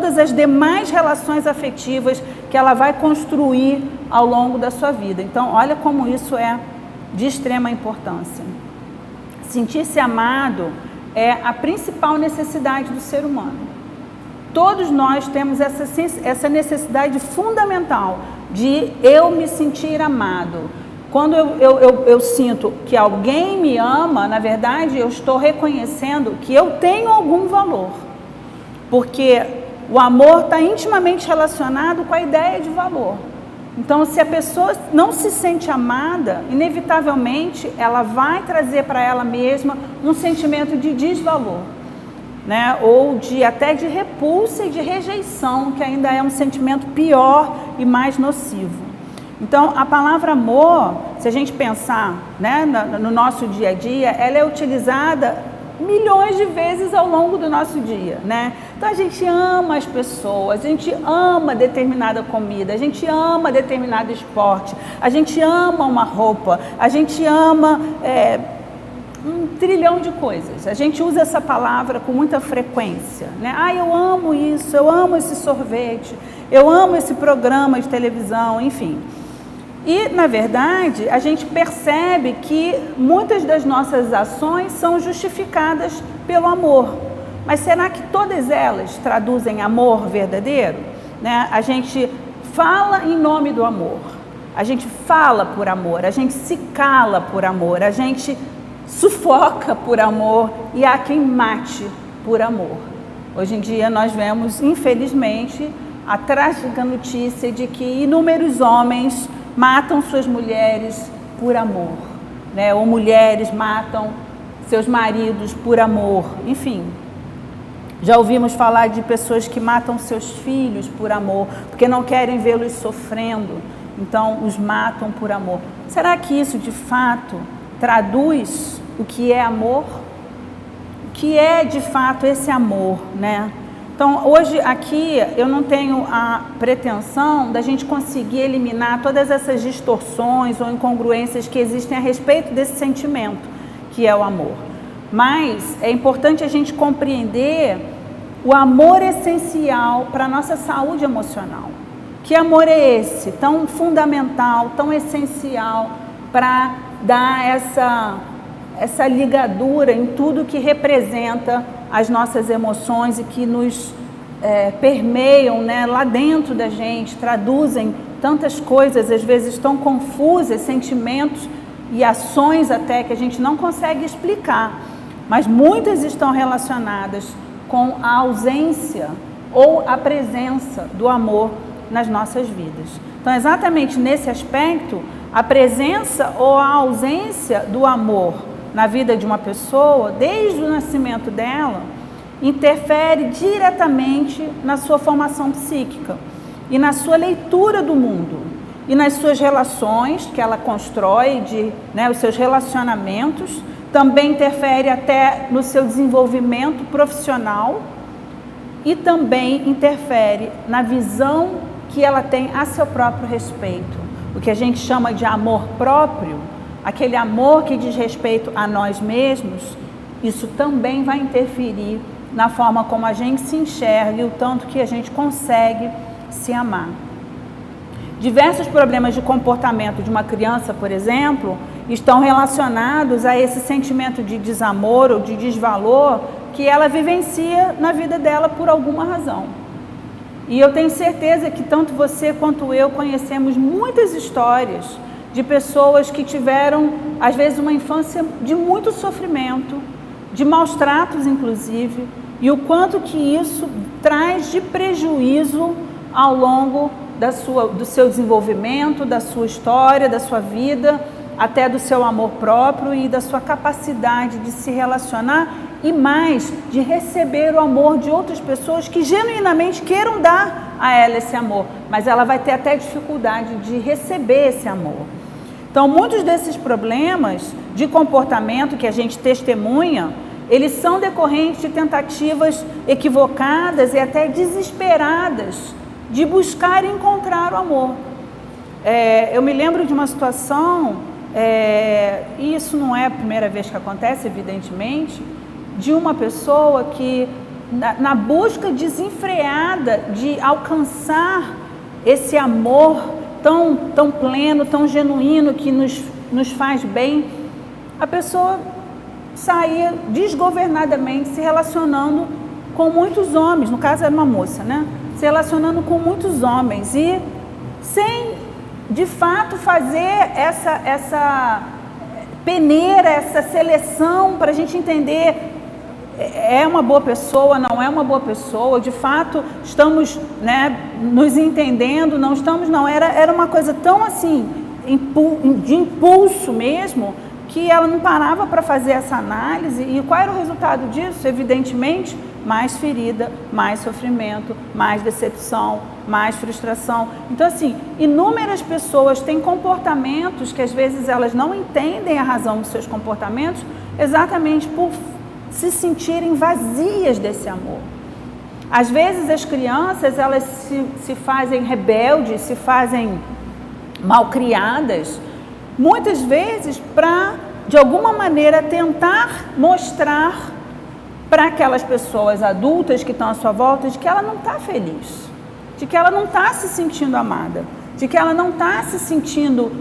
todas as demais relações afetivas que ela vai construir ao longo da sua vida. Então, olha como isso é de extrema importância. Sentir-se amado é a principal necessidade do ser humano. Todos nós temos essa necessidade fundamental de eu me sentir amado. Quando eu sinto que alguém me ama, na verdade, eu estou reconhecendo que eu tenho algum valor. Porque o amor está intimamente relacionado com a ideia de valor. Então, se a pessoa não se sente amada, inevitavelmente ela vai trazer para ela mesma um sentimento de desvalor, né? Ou até de repulsa e de rejeição, que ainda é um sentimento pior e mais nocivo. Então, a palavra amor, se a gente pensar, né, no nosso dia a dia, ela é utilizada milhões de vezes ao longo do nosso dia, né? Então a gente ama as pessoas, a gente ama determinada comida, a gente ama determinado esporte, a gente ama uma roupa, a gente ama um trilhão de coisas. A gente usa essa palavra com muita frequência, né? Ah, eu amo isso, eu amo esse sorvete, eu amo esse programa de televisão, enfim. E, na verdade, a gente percebe que muitas das nossas ações são justificadas pelo amor. Mas será que todas elas traduzem amor verdadeiro? Né? A gente fala em nome do amor, a gente fala por amor, a gente se cala por amor, a gente sufoca por amor e há quem mate por amor. Hoje em dia nós vemos, infelizmente, a trágica notícia de que inúmeros homens matam suas mulheres por amor, né? Ou mulheres matam seus maridos por amor, enfim. Já ouvimos falar de pessoas que matam seus filhos por amor, porque não querem vê-los sofrendo, então os matam por amor. Será que isso de fato traduz o que é amor? O que é de fato esse amor, né? Então, hoje aqui eu não tenho a pretensão da gente conseguir eliminar todas essas distorções ou incongruências que existem a respeito desse sentimento, que é o amor. Mas é importante a gente compreender o amor essencial para a nossa saúde emocional. Que amor é esse, tão fundamental, tão essencial para dar essa ligadura em tudo que representa as nossas emoções e que nos permeiam, né, lá dentro da gente, traduzem tantas coisas, às vezes tão confusas, sentimentos e ações até que a gente não consegue explicar, mas muitas estão relacionadas com a ausência ou a presença do amor nas nossas vidas. Então, exatamente nesse aspecto, a presença ou a ausência do amor na vida de uma pessoa, desde o nascimento dela, interfere diretamente na sua formação psíquica e na sua leitura do mundo e nas suas relações que ela constrói, os seus relacionamentos, também interfere até no seu desenvolvimento profissional e também interfere na visão que ela tem a seu próprio respeito. O que a gente chama de amor próprio, aquele amor que diz respeito a nós mesmos, isso também vai interferir na forma como a gente se enxerga e o tanto que a gente consegue se amar. Diversos problemas de comportamento de uma criança, por exemplo, estão relacionados a esse sentimento de desamor ou de desvalor que ela vivencia na vida dela por alguma razão. E eu tenho certeza que tanto você quanto eu conhecemos muitas histórias de pessoas que tiveram, às vezes, uma infância de muito sofrimento, de maus tratos, inclusive, e o quanto que isso traz de prejuízo ao longo do seu desenvolvimento, da sua história, da sua vida, até do seu amor próprio e da sua capacidade de se relacionar e mais, de receber o amor de outras pessoas que genuinamente queiram dar a ela esse amor, mas ela vai ter até dificuldade de receber esse amor. Então, muitos desses problemas de comportamento que a gente testemunha, eles são decorrentes de tentativas equivocadas e até desesperadas de buscar e encontrar o amor. Eu me lembro de uma situação, e isso não é a primeira vez que acontece, evidentemente, de uma pessoa que na busca desenfreada de alcançar esse amor tão pleno, tão genuíno, que nos faz bem, a pessoa saía desgovernadamente se relacionando com muitos homens, no caso era uma moça, né? Se relacionando com muitos homens e sem, de fato, fazer essa peneira, essa seleção para a gente entender: é uma boa pessoa, não é uma boa pessoa, de fato estamos, né, nos entendendo, não estamos, não, era uma coisa tão assim, de impulso mesmo, que ela não parava para fazer essa análise. E qual era o resultado disso? Evidentemente, mais ferida, mais sofrimento, mais decepção, mais frustração. Então, assim, inúmeras pessoas têm comportamentos que às vezes elas não entendem a razão dos seus comportamentos, exatamente por se sentirem vazias desse amor. Às vezes as crianças, elas se fazem rebeldes, se fazem malcriadas, muitas vezes para, de alguma maneira, tentar mostrar para aquelas pessoas adultas que estão à sua volta de que ela não está feliz, de que ela não está se sentindo amada, de que ela não está se sentindo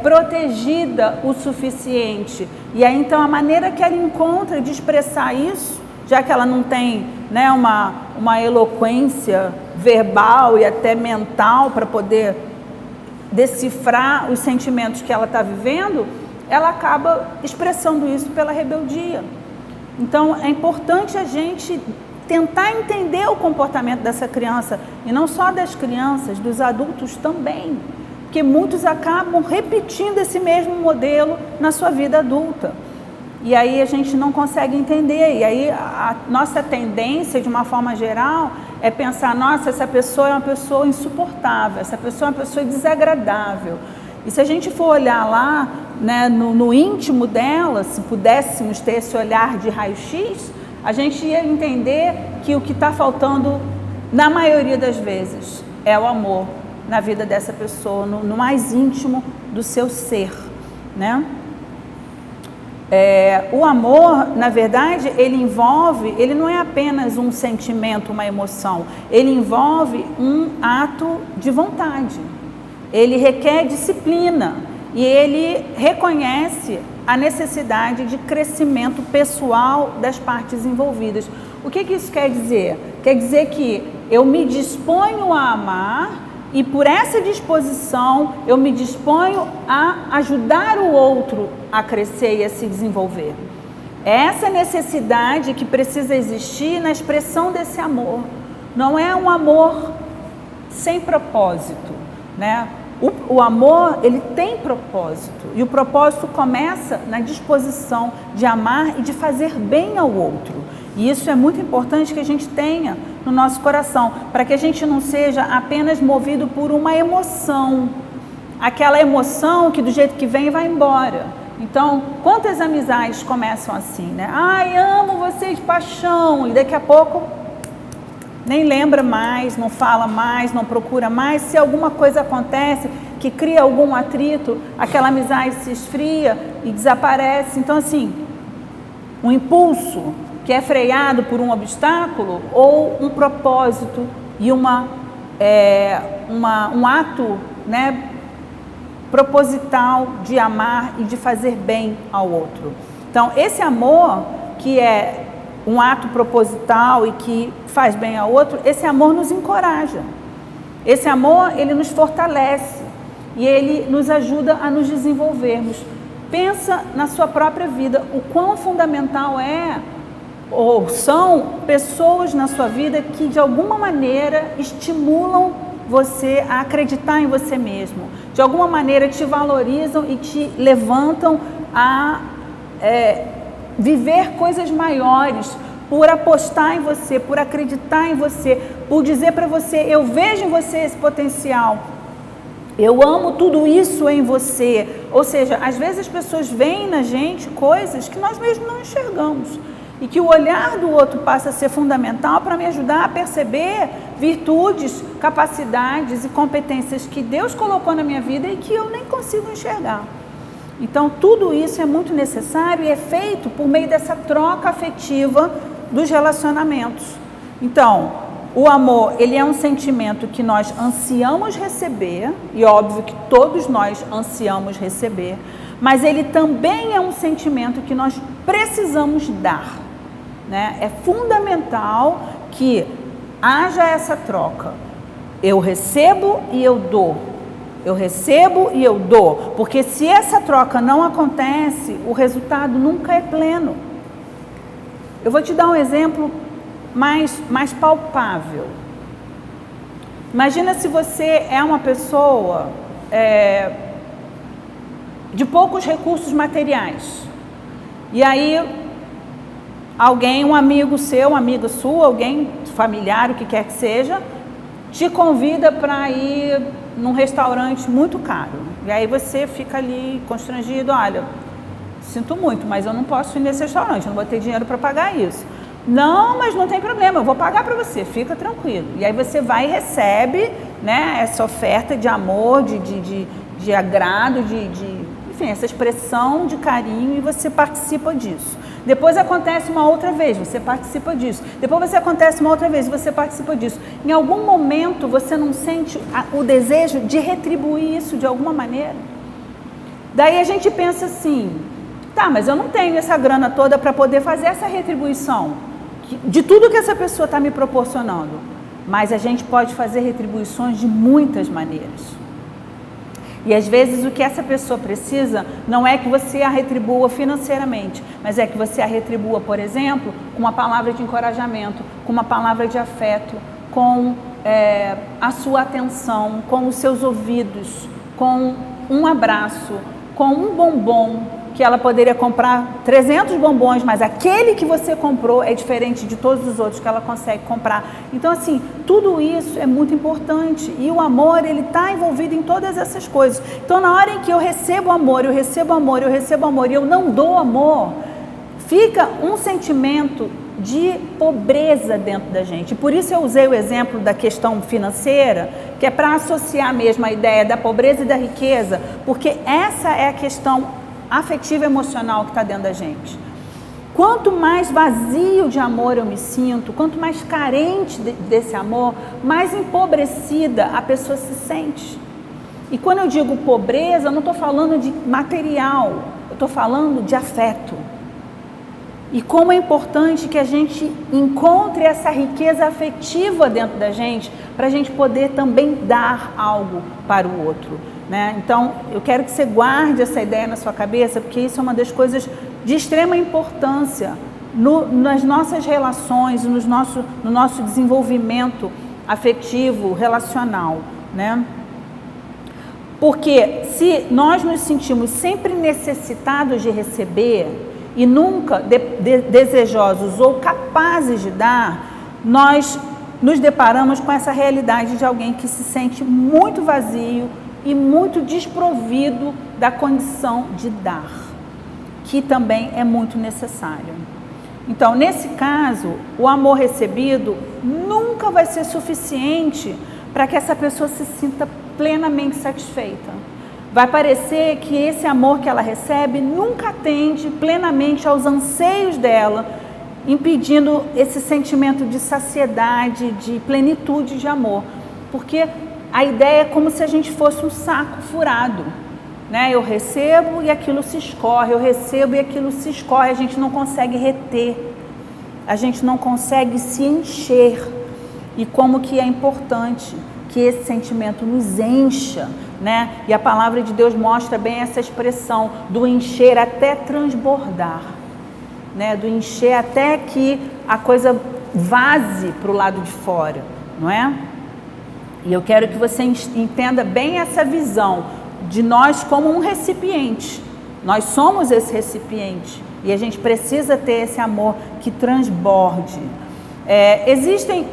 protegida o suficiente. E aí, então, a maneira que ela encontra de expressar isso, já que ela não tem, né, uma eloquência verbal e até mental para poder decifrar os sentimentos que ela está vivendo, ela acaba expressando isso pela rebeldia. Então, é importante a gente tentar entender o comportamento dessa criança, e não só das crianças, dos adultos também, porque muitos acabam repetindo esse mesmo modelo na sua vida adulta. E aí a gente não consegue entender, e aí a nossa tendência, de uma forma geral, é pensar: nossa, essa pessoa é uma pessoa insuportável, essa pessoa é uma pessoa desagradável. E se a gente for olhar lá, né, no íntimo dela, se pudéssemos ter esse olhar de raio-x, a gente ia entender que o que está faltando, na maioria das vezes, é o amor na vida dessa pessoa, no mais íntimo do seu ser, né? O amor, na verdade, ele não é apenas um sentimento, uma emoção, ele envolve um ato de vontade, ele requer disciplina e ele reconhece a necessidade de crescimento pessoal das partes envolvidas. O que isso quer dizer? Quer dizer que eu me disponho a amar e, por essa disposição, eu me disponho a ajudar o outro a crescer e a se desenvolver. É essa necessidade que precisa existir na expressão desse amor. Não é um amor sem propósito, né? O amor, ele tem propósito, e o propósito começa na disposição de amar e de fazer bem ao outro. E isso é muito importante que a gente tenha no nosso coração, para que a gente não seja apenas movido por uma emoção, aquela emoção que do jeito que vem vai embora. Então, quantas amizades começam assim, né? Ai, amo você de paixão, e daqui a pouco nem lembra mais, não fala mais, não procura mais. Se alguma coisa acontece que cria algum atrito, aquela amizade se esfria e desaparece. Então, assim, um impulso que é freado por um obstáculo ou um propósito e um ato, né, proposital de amar e de fazer bem ao outro. Então, esse amor que é um ato proposital e que faz bem ao outro, esse amor nos encoraja. Esse amor, ele nos fortalece e ele nos ajuda a nos desenvolvermos. Pensa na sua própria vida, o quão fundamental é ou são pessoas na sua vida que de alguma maneira estimulam você a acreditar em você mesmo, de alguma maneira te valorizam e te levantam a viver coisas maiores, por apostar em você, por acreditar em você, por dizer para você: eu vejo em você esse potencial, eu amo tudo isso em você. Ou seja, às vezes as pessoas veem na gente coisas que nós mesmos não enxergamos, e que o olhar do outro passa a ser fundamental para me ajudar a perceber virtudes, capacidades e competências que Deus colocou na minha vida e que eu nem consigo enxergar. Então, tudo isso é muito necessário e é feito por meio dessa troca afetiva dos relacionamentos. Então, o amor, ele é um sentimento que nós ansiamos receber, e óbvio que todos nós ansiamos receber, mas ele também é um sentimento que nós precisamos dar, né? É fundamental que haja essa troca. Eu recebo e eu dou. Eu recebo e eu dou. Porque se essa troca não acontece, o resultado nunca é pleno. Eu vou te dar um exemplo mais palpável. Imagina se você é uma pessoa de poucos recursos materiais. E aí, alguém, um amigo seu, uma amiga sua, alguém familiar, o que quer que seja, te convida para ir num restaurante muito caro. E aí você fica ali constrangido, olha, sinto muito, mas eu não posso ir nesse restaurante, eu não vou ter dinheiro para pagar isso. Não, mas não tem problema, eu vou pagar para você, fica tranquilo. E aí você vai e recebe, né, essa oferta de amor, de agrado, enfim, essa expressão de carinho, e você participa disso. Depois acontece uma outra vez, você participa disso. Depois acontece uma outra vez, você participa disso. Em algum momento você não sente o desejo de retribuir isso de alguma maneira? Daí a gente pensa assim, tá, mas eu não tenho essa grana toda para poder fazer essa retribuição de tudo que essa pessoa está me proporcionando. Mas a gente pode fazer retribuições de muitas maneiras. E às vezes o que essa pessoa precisa não é que você a retribua financeiramente, mas é que você a retribua, por exemplo, com uma palavra de encorajamento, com uma palavra de afeto, com a sua atenção, com os seus ouvidos, com um abraço, com um bombom, que ela poderia comprar 300 bombons, mas aquele que você comprou é diferente de todos os outros que ela consegue comprar. Então, assim, tudo isso é muito importante, e o amor, ele está envolvido em todas essas coisas. Então, na hora em que eu recebo amor, eu recebo amor, eu recebo amor, e eu não dou amor, fica um sentimento de pobreza dentro da gente. Por isso eu usei o exemplo da questão financeira, que é para associar mesmo a ideia da pobreza e da riqueza, porque essa é a questão afetiva e emocional que está dentro da gente. Quanto mais vazio de amor eu me sinto, quanto mais carente desse amor, mais empobrecida a pessoa se sente. E quando eu digo pobreza, eu não estou falando de material, eu estou falando de afeto. E como é importante que a gente encontre essa riqueza afetiva dentro da gente, para a gente poder também dar algo para o outro, né? Então, eu quero que você guarde essa ideia na sua cabeça, porque isso é uma das coisas de extrema importância nas nossas relações, no nosso desenvolvimento afetivo, relacional, né? Porque se nós nos sentimos sempre necessitados de receber e nunca desejosos ou capazes de dar, nós nos deparamos com essa realidade de alguém que se sente muito vazio e muito desprovido da condição de dar, que também é muito necessário. Então, nesse caso, o amor recebido nunca vai ser suficiente para que essa pessoa se sinta plenamente satisfeita. Vai parecer que esse amor que ela recebe nunca atende plenamente aos anseios dela, impedindo esse sentimento de saciedade, de plenitude de amor. Porque a ideia é como se a gente fosse um saco furado, né? Eu recebo e aquilo se escorre, eu recebo e aquilo se escorre, a gente não consegue reter, a gente não consegue se encher. E como que é importante que esse sentimento nos encha, né? E a palavra de Deus mostra bem essa expressão do encher até transbordar, né? Do encher até que a coisa vaze para o lado de fora, não é? E eu quero que você entenda bem essa visão de nós como um recipiente. Nós somos esse recipiente e a gente precisa ter esse amor que transborde. Existem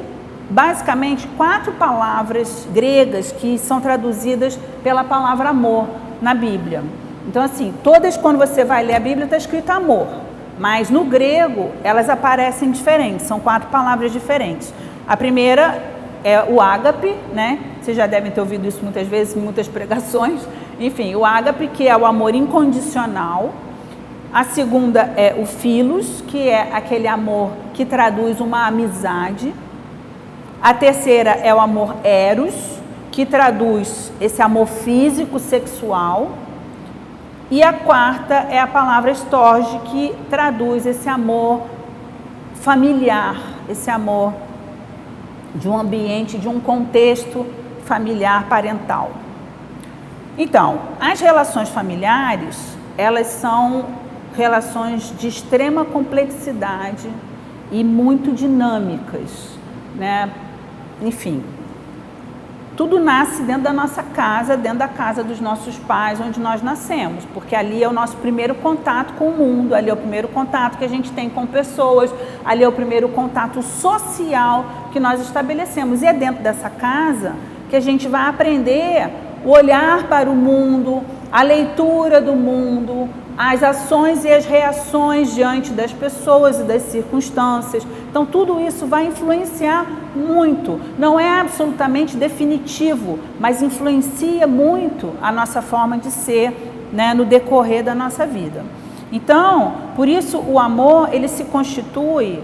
basicamente 4 palavras gregas que são traduzidas pela palavra amor na Bíblia. Então, assim, todas, quando você vai ler a Bíblia, está escrito amor, mas no grego elas aparecem diferentes, são 4 palavras diferentes. A primeira é o ágape, né? Vocês já devem ter ouvido isso muitas vezes, em muitas pregações. Enfim, o ágape, que é o amor incondicional. A segunda é o philos, que é aquele amor que traduz uma amizade, A terceira é o amor eros, que traduz esse amor físico, sexual. E a quarta é a palavra storge, que traduz esse amor familiar, esse amor de um ambiente, de um contexto familiar, parental. Então, as relações familiares, elas são relações de extrema complexidade e muito dinâmicas, né? Enfim, tudo nasce dentro da nossa casa, dentro da casa dos nossos pais, onde nós nascemos, porque ali é o nosso primeiro contato com o mundo, ali é o primeiro contato que a gente tem com pessoas, ali é o primeiro contato social que nós estabelecemos. E é dentro dessa casa que a gente vai aprender o olhar para o mundo, a leitura do mundo, as ações e as reações diante das pessoas e das circunstâncias. Então, tudo isso vai influenciar muito. Não é absolutamente definitivo, mas influencia muito a nossa forma de ser, né, no decorrer da nossa vida. Então, por isso, o amor, ele se constitui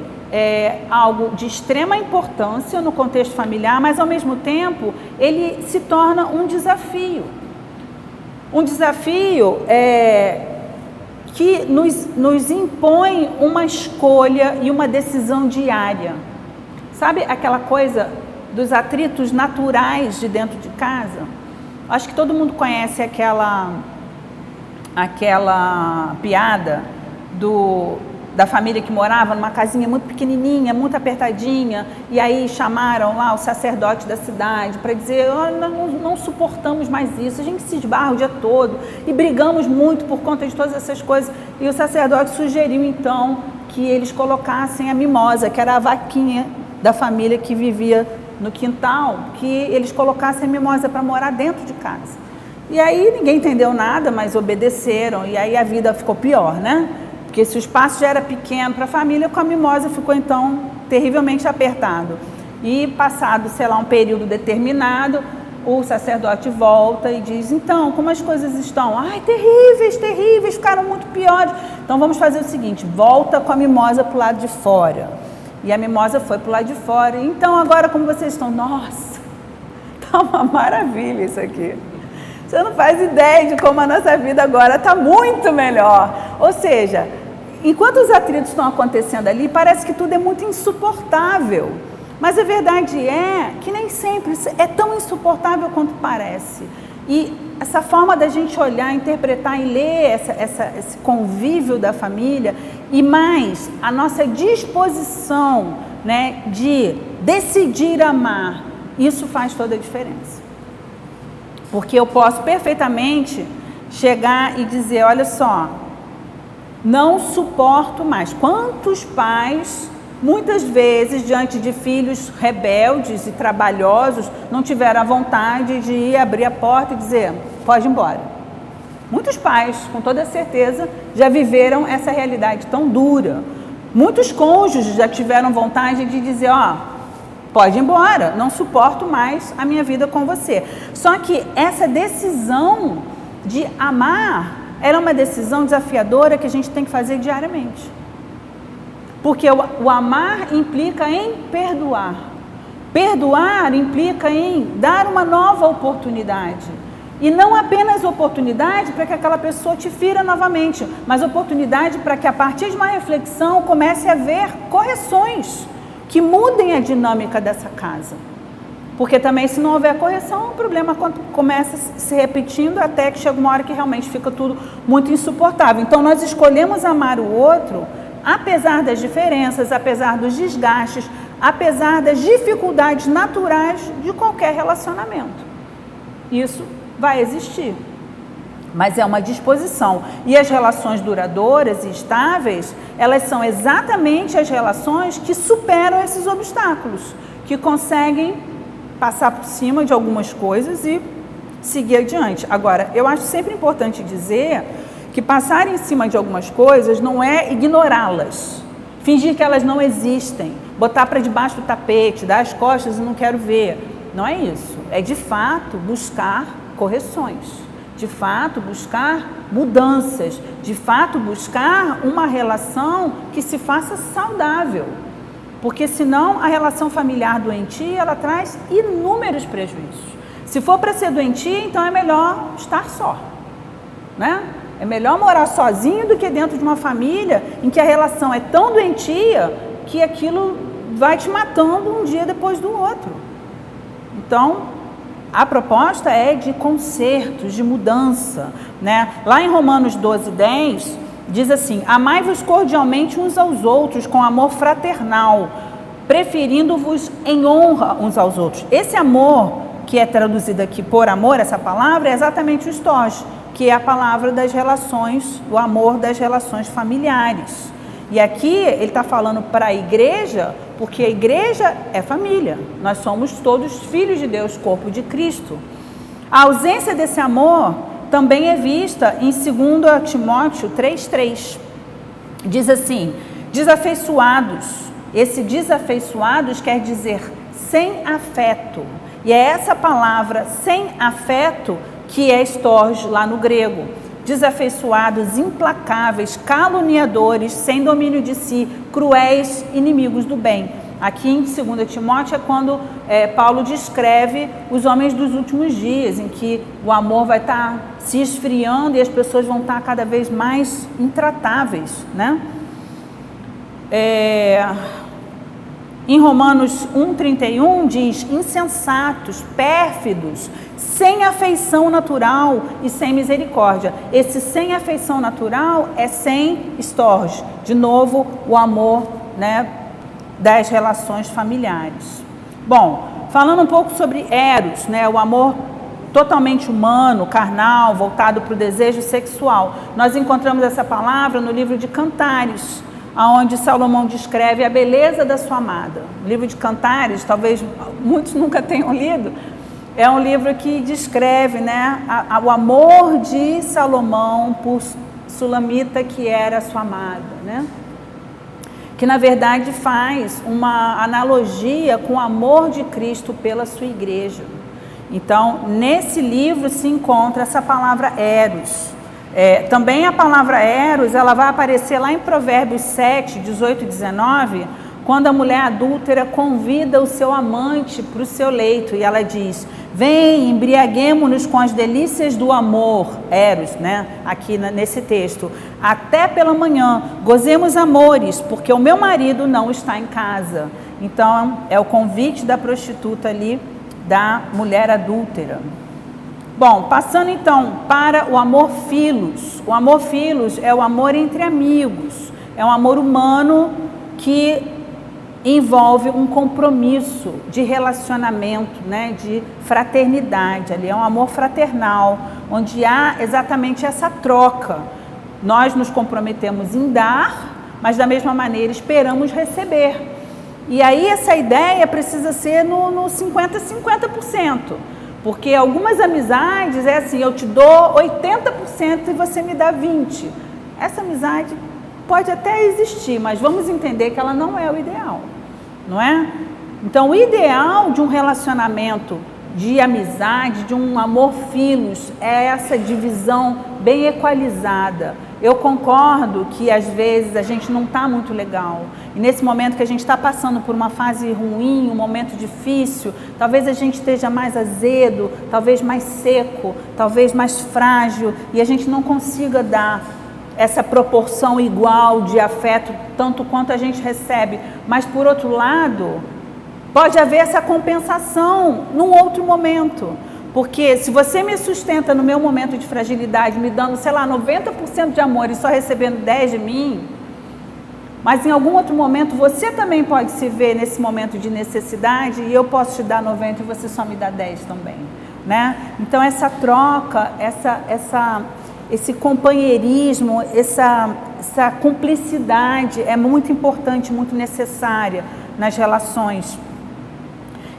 algo de extrema importância no contexto familiar, mas, ao mesmo tempo, ele se torna um desafio. Um desafio que nos impõe uma escolha e uma decisão diária. Sabe aquela coisa dos atritos naturais de dentro de casa? Acho que todo mundo conhece aquela piada da família que morava numa casinha muito pequenininha, muito apertadinha, e aí chamaram lá o sacerdote da cidade para dizer: não suportamos mais isso, a gente se esbarra o dia todo e brigamos muito por conta de todas essas coisas. E o sacerdote sugeriu então que eles colocassem a mimosa, que era a vaquinha da família que vivia no quintal, que eles colocassem a mimosa para morar dentro de casa. E aí ninguém entendeu nada, mas obedeceram, e aí a vida ficou pior, né? Porque se o espaço já era pequeno para a família, com a mimosa ficou então terrivelmente apertado. E passado, sei lá, um período determinado, o sacerdote volta e diz: então, como as coisas estão? Ai, terríveis, terríveis, ficaram muito piores. Então vamos fazer o seguinte: volta com a mimosa para o lado de fora. E a mimosa foi para o lado de fora. Então agora como vocês estão? Nossa, está uma maravilha isso aqui. Você não faz ideia de como a nossa vida agora está muito melhor. Ou seja, enquanto os atritos estão acontecendo ali, parece que tudo é muito insuportável. Mas a verdade é que nem sempre é tão insuportável quanto parece. E essa forma da gente olhar, interpretar e ler esse convívio da família, e mais a nossa disposição, né, de decidir amar, isso faz toda a diferença. Porque eu posso perfeitamente chegar e dizer: olha só, não suporto mais. Quantos pais, muitas vezes, diante de filhos rebeldes e trabalhosos, não tiveram a vontade de ir abrir a porta e dizer: pode ir embora. Muitos pais, com toda certeza, já viveram essa realidade tão dura. Muitos cônjuges já tiveram vontade de dizer: pode ir embora, não suporto mais a minha vida com você. Só que essa decisão de amar era uma decisão desafiadora que a gente tem que fazer diariamente. Porque o amar implica em perdoar. Perdoar implica em dar uma nova oportunidade. E não apenas oportunidade para que aquela pessoa te fira novamente, mas oportunidade para que, a partir de uma reflexão, comece a haver correções que mudem a dinâmica dessa casa. Porque também, se não houver correção, o problema começa se repetindo até que chega uma hora que realmente fica tudo muito insuportável. Então, nós escolhemos amar o outro, apesar das diferenças, apesar dos desgastes, apesar das dificuldades naturais de qualquer relacionamento. Isso vai existir, mas é uma disposição. E as relações duradouras e estáveis, elas são exatamente as relações que superam esses obstáculos, que conseguem passar por cima de algumas coisas e seguir adiante. Agora, eu acho sempre importante dizer que passar em cima de algumas coisas não é ignorá-las, fingir que elas não existem, botar para debaixo do tapete, dar as costas e não quero ver. Não é isso. É, de fato, buscar correções, de fato buscar mudanças, de fato buscar uma relação que se faça saudável. porque senão a relação familiar doentia, ela traz inúmeros prejuízos. Se for para ser doentia, então é melhor estar só, né? É melhor morar sozinho do que dentro de uma família em que a relação é tão doentia que aquilo vai te matando um dia depois do outro. Então, a proposta é de consertos, de mudança, né? Lá em Romanos 12:10, diz assim: amai-vos cordialmente uns aos outros com amor fraternal, preferindo-vos em honra uns aos outros. Esse amor, que é traduzido aqui por amor, essa palavra, é exatamente o storge, que é a palavra das relações, o amor das relações familiares. E aqui ele está falando para a igreja, porque a igreja é família. Nós somos todos filhos de Deus, corpo de Cristo. A ausência desse amor também é vista em 2 Timóteo 3:3. Diz assim: desafeiçoados. Esse desafeiçoados quer dizer sem afeto. E é essa palavra sem afeto que é storge lá no grego. Desafeiçoados, implacáveis, caluniadores, sem domínio de si, cruéis, inimigos do bem. Aqui em 2 Timóteo é quando Paulo descreve os homens dos últimos dias, em que o amor vai estar se esfriando e as pessoas vão estar cada vez mais intratáveis, né? Em Romanos 1:31 diz: insensatos, pérfidos, sem afeição natural e sem misericórdia. Esse sem afeição natural é sem storge. De novo, o amor, né, das relações familiares. Bom, falando um pouco sobre eros, né, o amor totalmente humano, carnal, voltado para o desejo sexual. Nós encontramos essa palavra no livro de Cantares, onde Salomão descreve a beleza da sua amada. O livro de Cantares, talvez muitos nunca tenham lido, é um livro que descreve, né, o amor de Salomão por Sulamita, que era sua amada, né? Que na verdade faz uma analogia com o amor de Cristo pela sua igreja. Então, nesse livro se encontra essa palavra eros. Também a palavra eros, ela vai aparecer lá em Provérbios 7:18 e 19, quando a mulher adúltera convida o seu amante para o seu leito e ela diz: vem, embriaguemo-nos com as delícias do amor, eros, né? Aqui nesse texto, até pela manhã, gozemos amores, porque o meu marido não está em casa. Então, é o convite da prostituta ali, da mulher adúltera. Bom, passando então para o amor filos. O amor filos é o amor entre amigos, é um amor humano que envolve um compromisso de relacionamento, né, de fraternidade. Ali é um amor fraternal, onde há exatamente essa troca. Nós nos comprometemos em dar, mas da mesma maneira esperamos receber. E aí essa ideia precisa ser no 50-50%. Porque algumas amizades é assim, eu te dou 80% e você me dá 20%. Essa amizade pode até existir, mas vamos entender que ela não é o ideal, não é? Então, o ideal de um relacionamento de amizade, de um amor filos, é essa divisão bem equalizada. Eu concordo que às vezes a gente não está muito legal. E nesse momento que a gente está passando por uma fase ruim, um momento difícil, talvez a gente esteja mais azedo, talvez mais seco, talvez mais frágil, e a gente não consiga dar essa proporção igual de afeto, tanto quanto a gente recebe. Mas, por outro lado, pode haver essa compensação num outro momento. Porque se você me sustenta no meu momento de fragilidade, me dando, sei lá, 90% de amor e só recebendo 10% de mim, mas em algum outro momento você também pode se ver nesse momento de necessidade e eu posso te dar 90% e você só me dá 10% também, né? Então essa troca, esse companheirismo, essa cumplicidade é muito importante, muito necessária nas relações.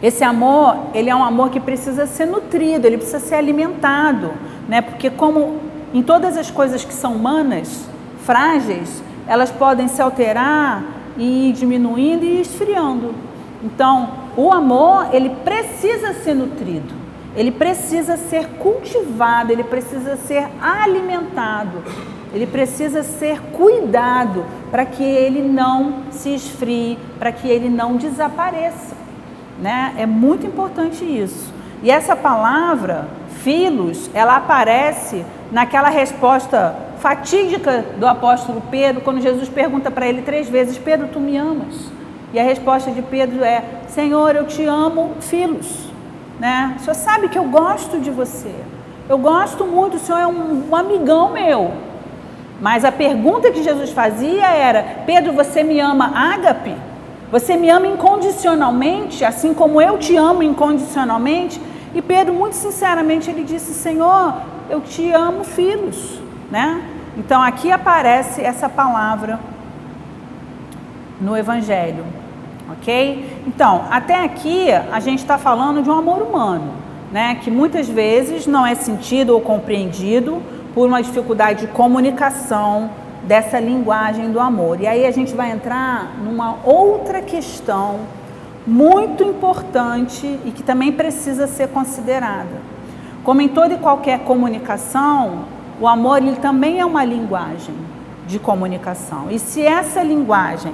Esse amor, ele é um amor que precisa ser nutrido, ele precisa ser alimentado, né? Porque como em todas as coisas que são humanas, frágeis, elas podem se alterar e ir diminuindo e esfriando. Então, o amor, ele precisa ser nutrido, ele precisa ser cultivado, ele precisa ser alimentado. ele precisa ser cuidado para que ele não se esfrie, para que ele não desapareça, né? É muito importante isso. E essa palavra, filos, ela aparece naquela resposta fatídica do apóstolo Pedro, quando Jesus pergunta para ele 3 vezes: Pedro, tu me amas? E a resposta de Pedro é: Senhor, eu te amo, filos, né? O Senhor sabe que eu gosto de você, eu gosto muito, o Senhor é um amigão meu. Mas a pergunta que Jesus fazia era: Pedro, você me ama ágape? Você me ama incondicionalmente, assim como eu te amo incondicionalmente? E Pedro, muito sinceramente, ele disse: Senhor, eu te amo, filos, né? Então aqui aparece essa palavra no Evangelho, ok? Então, até aqui a gente está falando de um amor humano, né? Que muitas vezes não é sentido ou compreendido por uma dificuldade de comunicação dessa linguagem do amor. E aí a gente vai entrar numa outra questão muito importante e que também precisa ser considerada. Como em toda e qualquer comunicação, o amor ele também é uma linguagem de comunicação. E se essa linguagem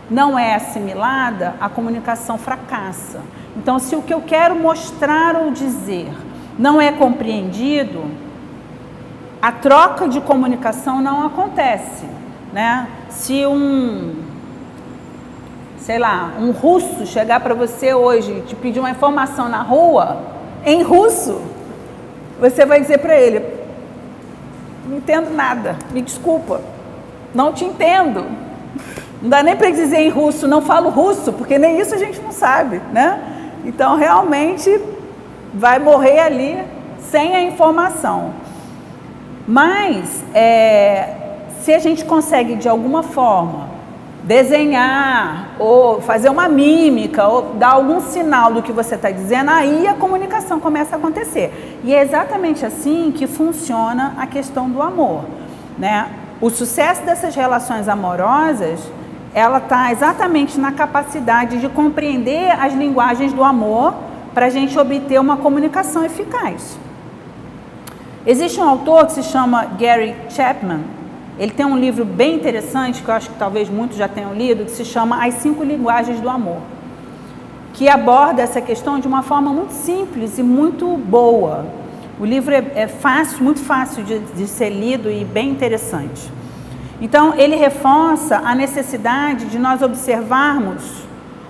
não é assimilada, a comunicação fracassa. Então, se o que eu quero mostrar ou dizer não é compreendido, a troca de comunicação não acontece, né? Se um russo chegar para você hoje e te pedir uma informação na rua, em russo, você vai dizer para ele: não entendo nada, me desculpa, não te entendo. Não dá nem para dizer em russo, não falo russo, porque nem isso a gente não sabe, né? Então, realmente, vai morrer ali sem a informação. Mas, se a gente consegue, de alguma forma, desenhar, ou fazer uma mímica, ou dar algum sinal do que você está dizendo, aí a comunicação começa a acontecer. E é exatamente assim que funciona a questão do amor, né? O sucesso dessas relações amorosas, ela está exatamente na capacidade de compreender as linguagens do amor para a gente obter uma comunicação eficaz. Existe um autor que se chama Gary Chapman. Ele tem um livro bem interessante, que eu acho que talvez muitos já tenham lido, que se chama As 5 Linguagens do Amor, que aborda essa questão de uma forma muito simples e muito boa. O livro é fácil, muito fácil de ser lido e bem interessante. Então, ele reforça a necessidade de nós observarmos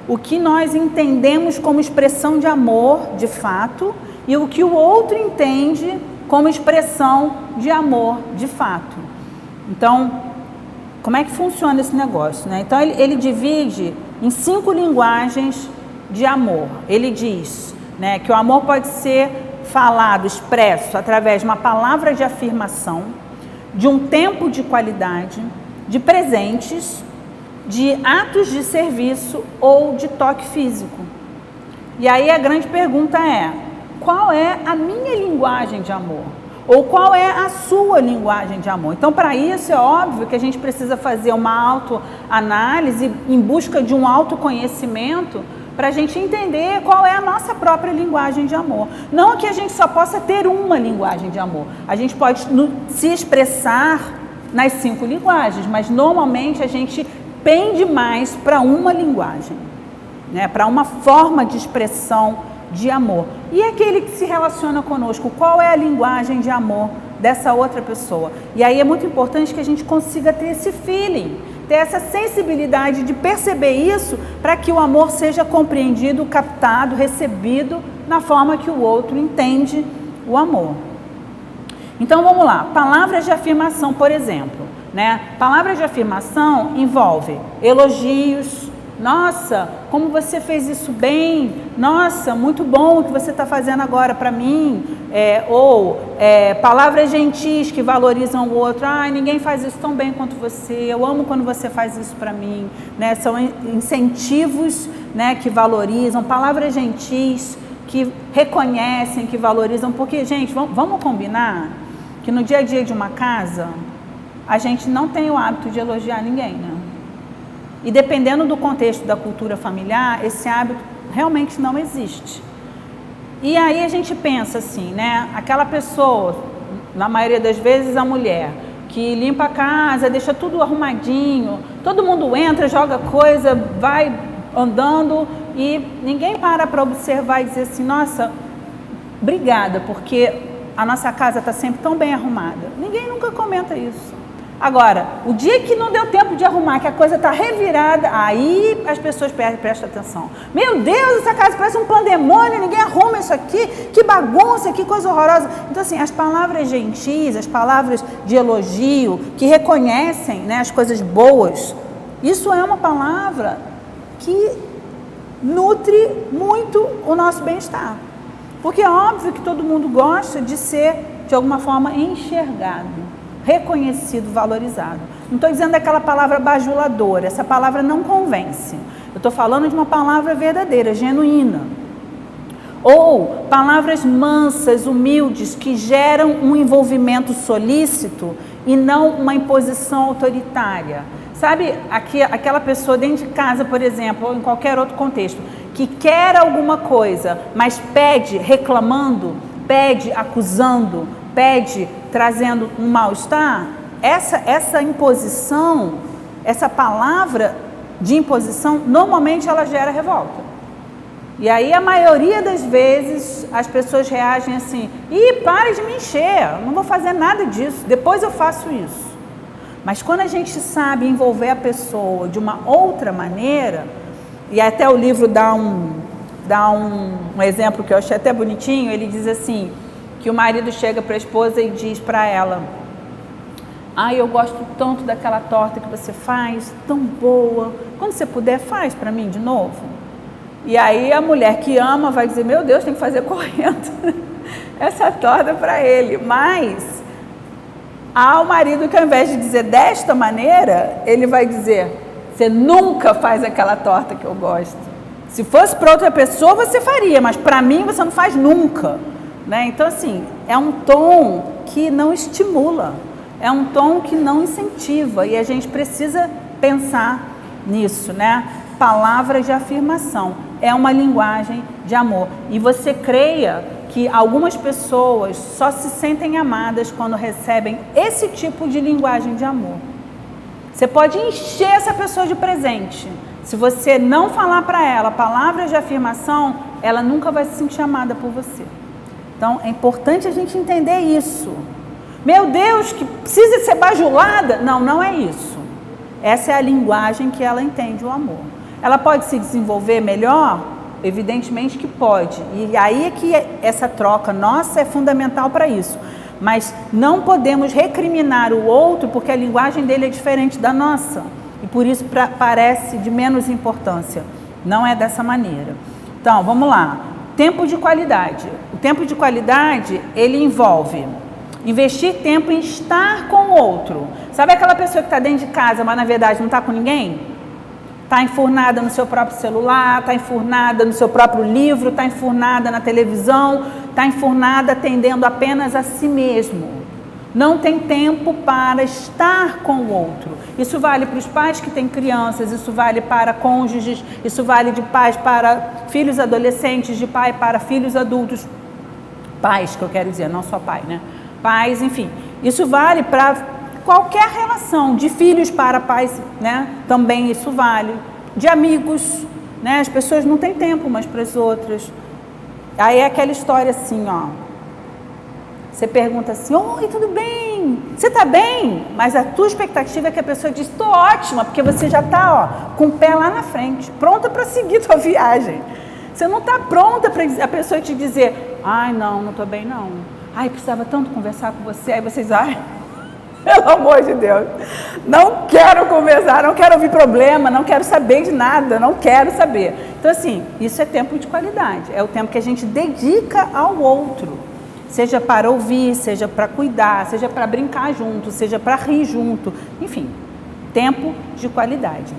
o que nós entendemos como expressão de amor, de fato, e o que o outro entende como expressão de amor, de fato. Então, como é que funciona esse negócio, né? Então, ele divide em 5 linguagens de amor. Ele diz, né, que o amor pode ser falado, expresso, através de uma palavra de afirmação, de um tempo de qualidade, de presentes, de atos de serviço ou de toque físico. E aí a grande pergunta é: qual é a minha linguagem de amor? Ou qual é a sua linguagem de amor? Então, para isso, é óbvio que a gente precisa fazer uma autoanálise em busca de um autoconhecimento para a gente entender qual é a nossa própria linguagem de amor. Não que a gente só possa ter uma linguagem de amor. A gente pode se expressar nas 5 linguagens, mas normalmente a gente pende mais para uma linguagem, né? Para uma forma de expressão de amor. E aquele que se relaciona conosco, qual é a linguagem de amor dessa outra pessoa? E aí é muito importante que a gente consiga ter esse feeling, ter essa sensibilidade de perceber isso, para que o amor seja compreendido, captado, recebido na forma que o outro entende o amor. Então vamos lá, palavras de afirmação, por exemplo, né? Palavras de afirmação envolve elogios. Nossa, como você fez isso bem. Nossa, muito bom o que você está fazendo agora para mim. Palavras gentis que valorizam o outro. Ah, ninguém faz isso tão bem quanto você. Eu amo quando você faz isso para mim. Né? São incentivos, né, que valorizam. Palavras gentis que reconhecem, que valorizam. Porque, gente, vamos combinar que no dia a dia de uma casa, a gente não tem o hábito de elogiar ninguém, né? E dependendo do contexto da cultura familiar, esse hábito realmente não existe. E aí a gente pensa assim, né? Aquela pessoa, na maioria das vezes a mulher, que limpa a casa, deixa tudo arrumadinho, todo mundo entra, joga coisa, vai andando e ninguém para observar e dizer assim, nossa, obrigada, porque a nossa casa está sempre tão bem arrumada. Ninguém nunca comenta isso. Agora, o dia que não deu tempo de arrumar, que a coisa está revirada, aí as pessoas prestam atenção. Meu Deus, essa casa parece um pandemônio, ninguém arruma isso aqui, que bagunça, que coisa horrorosa. Então, assim, as palavras gentis, as palavras de elogio, que reconhecem, né, as coisas boas, isso é uma palavra que nutre muito o nosso bem-estar. Porque é óbvio que todo mundo gosta de ser, de alguma forma, enxergado, reconhecido, valorizado. Não estou dizendo aquela palavra bajuladora, essa palavra não convence. Eu estou falando de uma palavra verdadeira, genuína. Ou palavras mansas, humildes, que geram um envolvimento solícito e não uma imposição autoritária. Sabe, aquela pessoa dentro de casa, por exemplo, ou em qualquer outro contexto, que quer alguma coisa, mas pede reclamando, pede acusando, pede trazendo um mal-estar, essa imposição, essa palavra de imposição, normalmente ela gera revolta. E aí a maioria das vezes as pessoas reagem assim, pare de me encher, não vou fazer nada disso, depois eu faço isso. Mas quando a gente sabe envolver a pessoa de uma outra maneira, e até o livro dá um exemplo que eu achei até bonitinho, ele diz assim, que o marido chega para a esposa e diz para ela, eu gosto tanto daquela torta que você faz, tão boa, quando você puder faz para mim de novo. E aí a mulher que ama vai dizer, meu Deus, tem que fazer correndo essa torta para ele. Mas há o marido que ao invés de dizer desta maneira, ele vai dizer, você nunca faz aquela torta que eu gosto. Se fosse para outra pessoa você faria, mas para mim você não faz nunca. Né? Então, assim, é um tom que não estimula, é um tom que não incentiva e a gente precisa pensar nisso, né? Palavras de afirmação, é uma linguagem de amor. E você creia que algumas pessoas só se sentem amadas quando recebem esse tipo de linguagem de amor. Você pode encher essa pessoa de presente. Se você não falar para ela palavras de afirmação, ela nunca vai se sentir amada por você. Então, é importante a gente entender isso. Meu Deus, que precisa ser bajulada? Não, não é isso. Essa é a linguagem que ela entende o amor. Ela pode se desenvolver melhor? Evidentemente que pode. E aí é que essa troca nossa é fundamental para isso. Mas não podemos recriminar o outro porque a linguagem dele é diferente da nossa. E por isso parece de menos importância. Não é dessa maneira. Então, vamos lá. Tempo de qualidade. O tempo de qualidade, ele envolve investir tempo em estar com o outro. Sabe aquela pessoa que está dentro de casa, mas na verdade não está com ninguém? Está enfurnada no seu próprio celular, está enfurnada no seu próprio livro, está enfurnada na televisão, está enfurnada atendendo apenas a si mesmo. Não tem tempo para estar com o outro. Isso vale para os pais que têm crianças, isso vale para cônjuges, isso vale de pais para filhos adolescentes, de pai para filhos adultos. Pais, que eu quero dizer, não só pai, né? Pais, enfim. Isso vale para qualquer relação, de filhos para pais, né? Também isso vale. De amigos, né? As pessoas não têm tempo umas para as outras. Aí é aquela história assim, ó. Você pergunta assim, oi, tudo bem? Você está bem? Mas a tua expectativa é que a pessoa diz, estou ótima, porque você já está com o pé lá na frente, pronta para seguir tua viagem. Você não está pronta para a pessoa te dizer, não estou bem não. Precisava tanto conversar com você. Aí vocês, pelo amor de Deus, não quero conversar, não quero ouvir problema, não quero saber de nada, não quero saber. Então assim, isso é tempo de qualidade, é o tempo que a gente dedica ao outro. Seja para ouvir, seja para cuidar, seja para brincar junto, seja para rir junto, enfim, tempo de qualidade.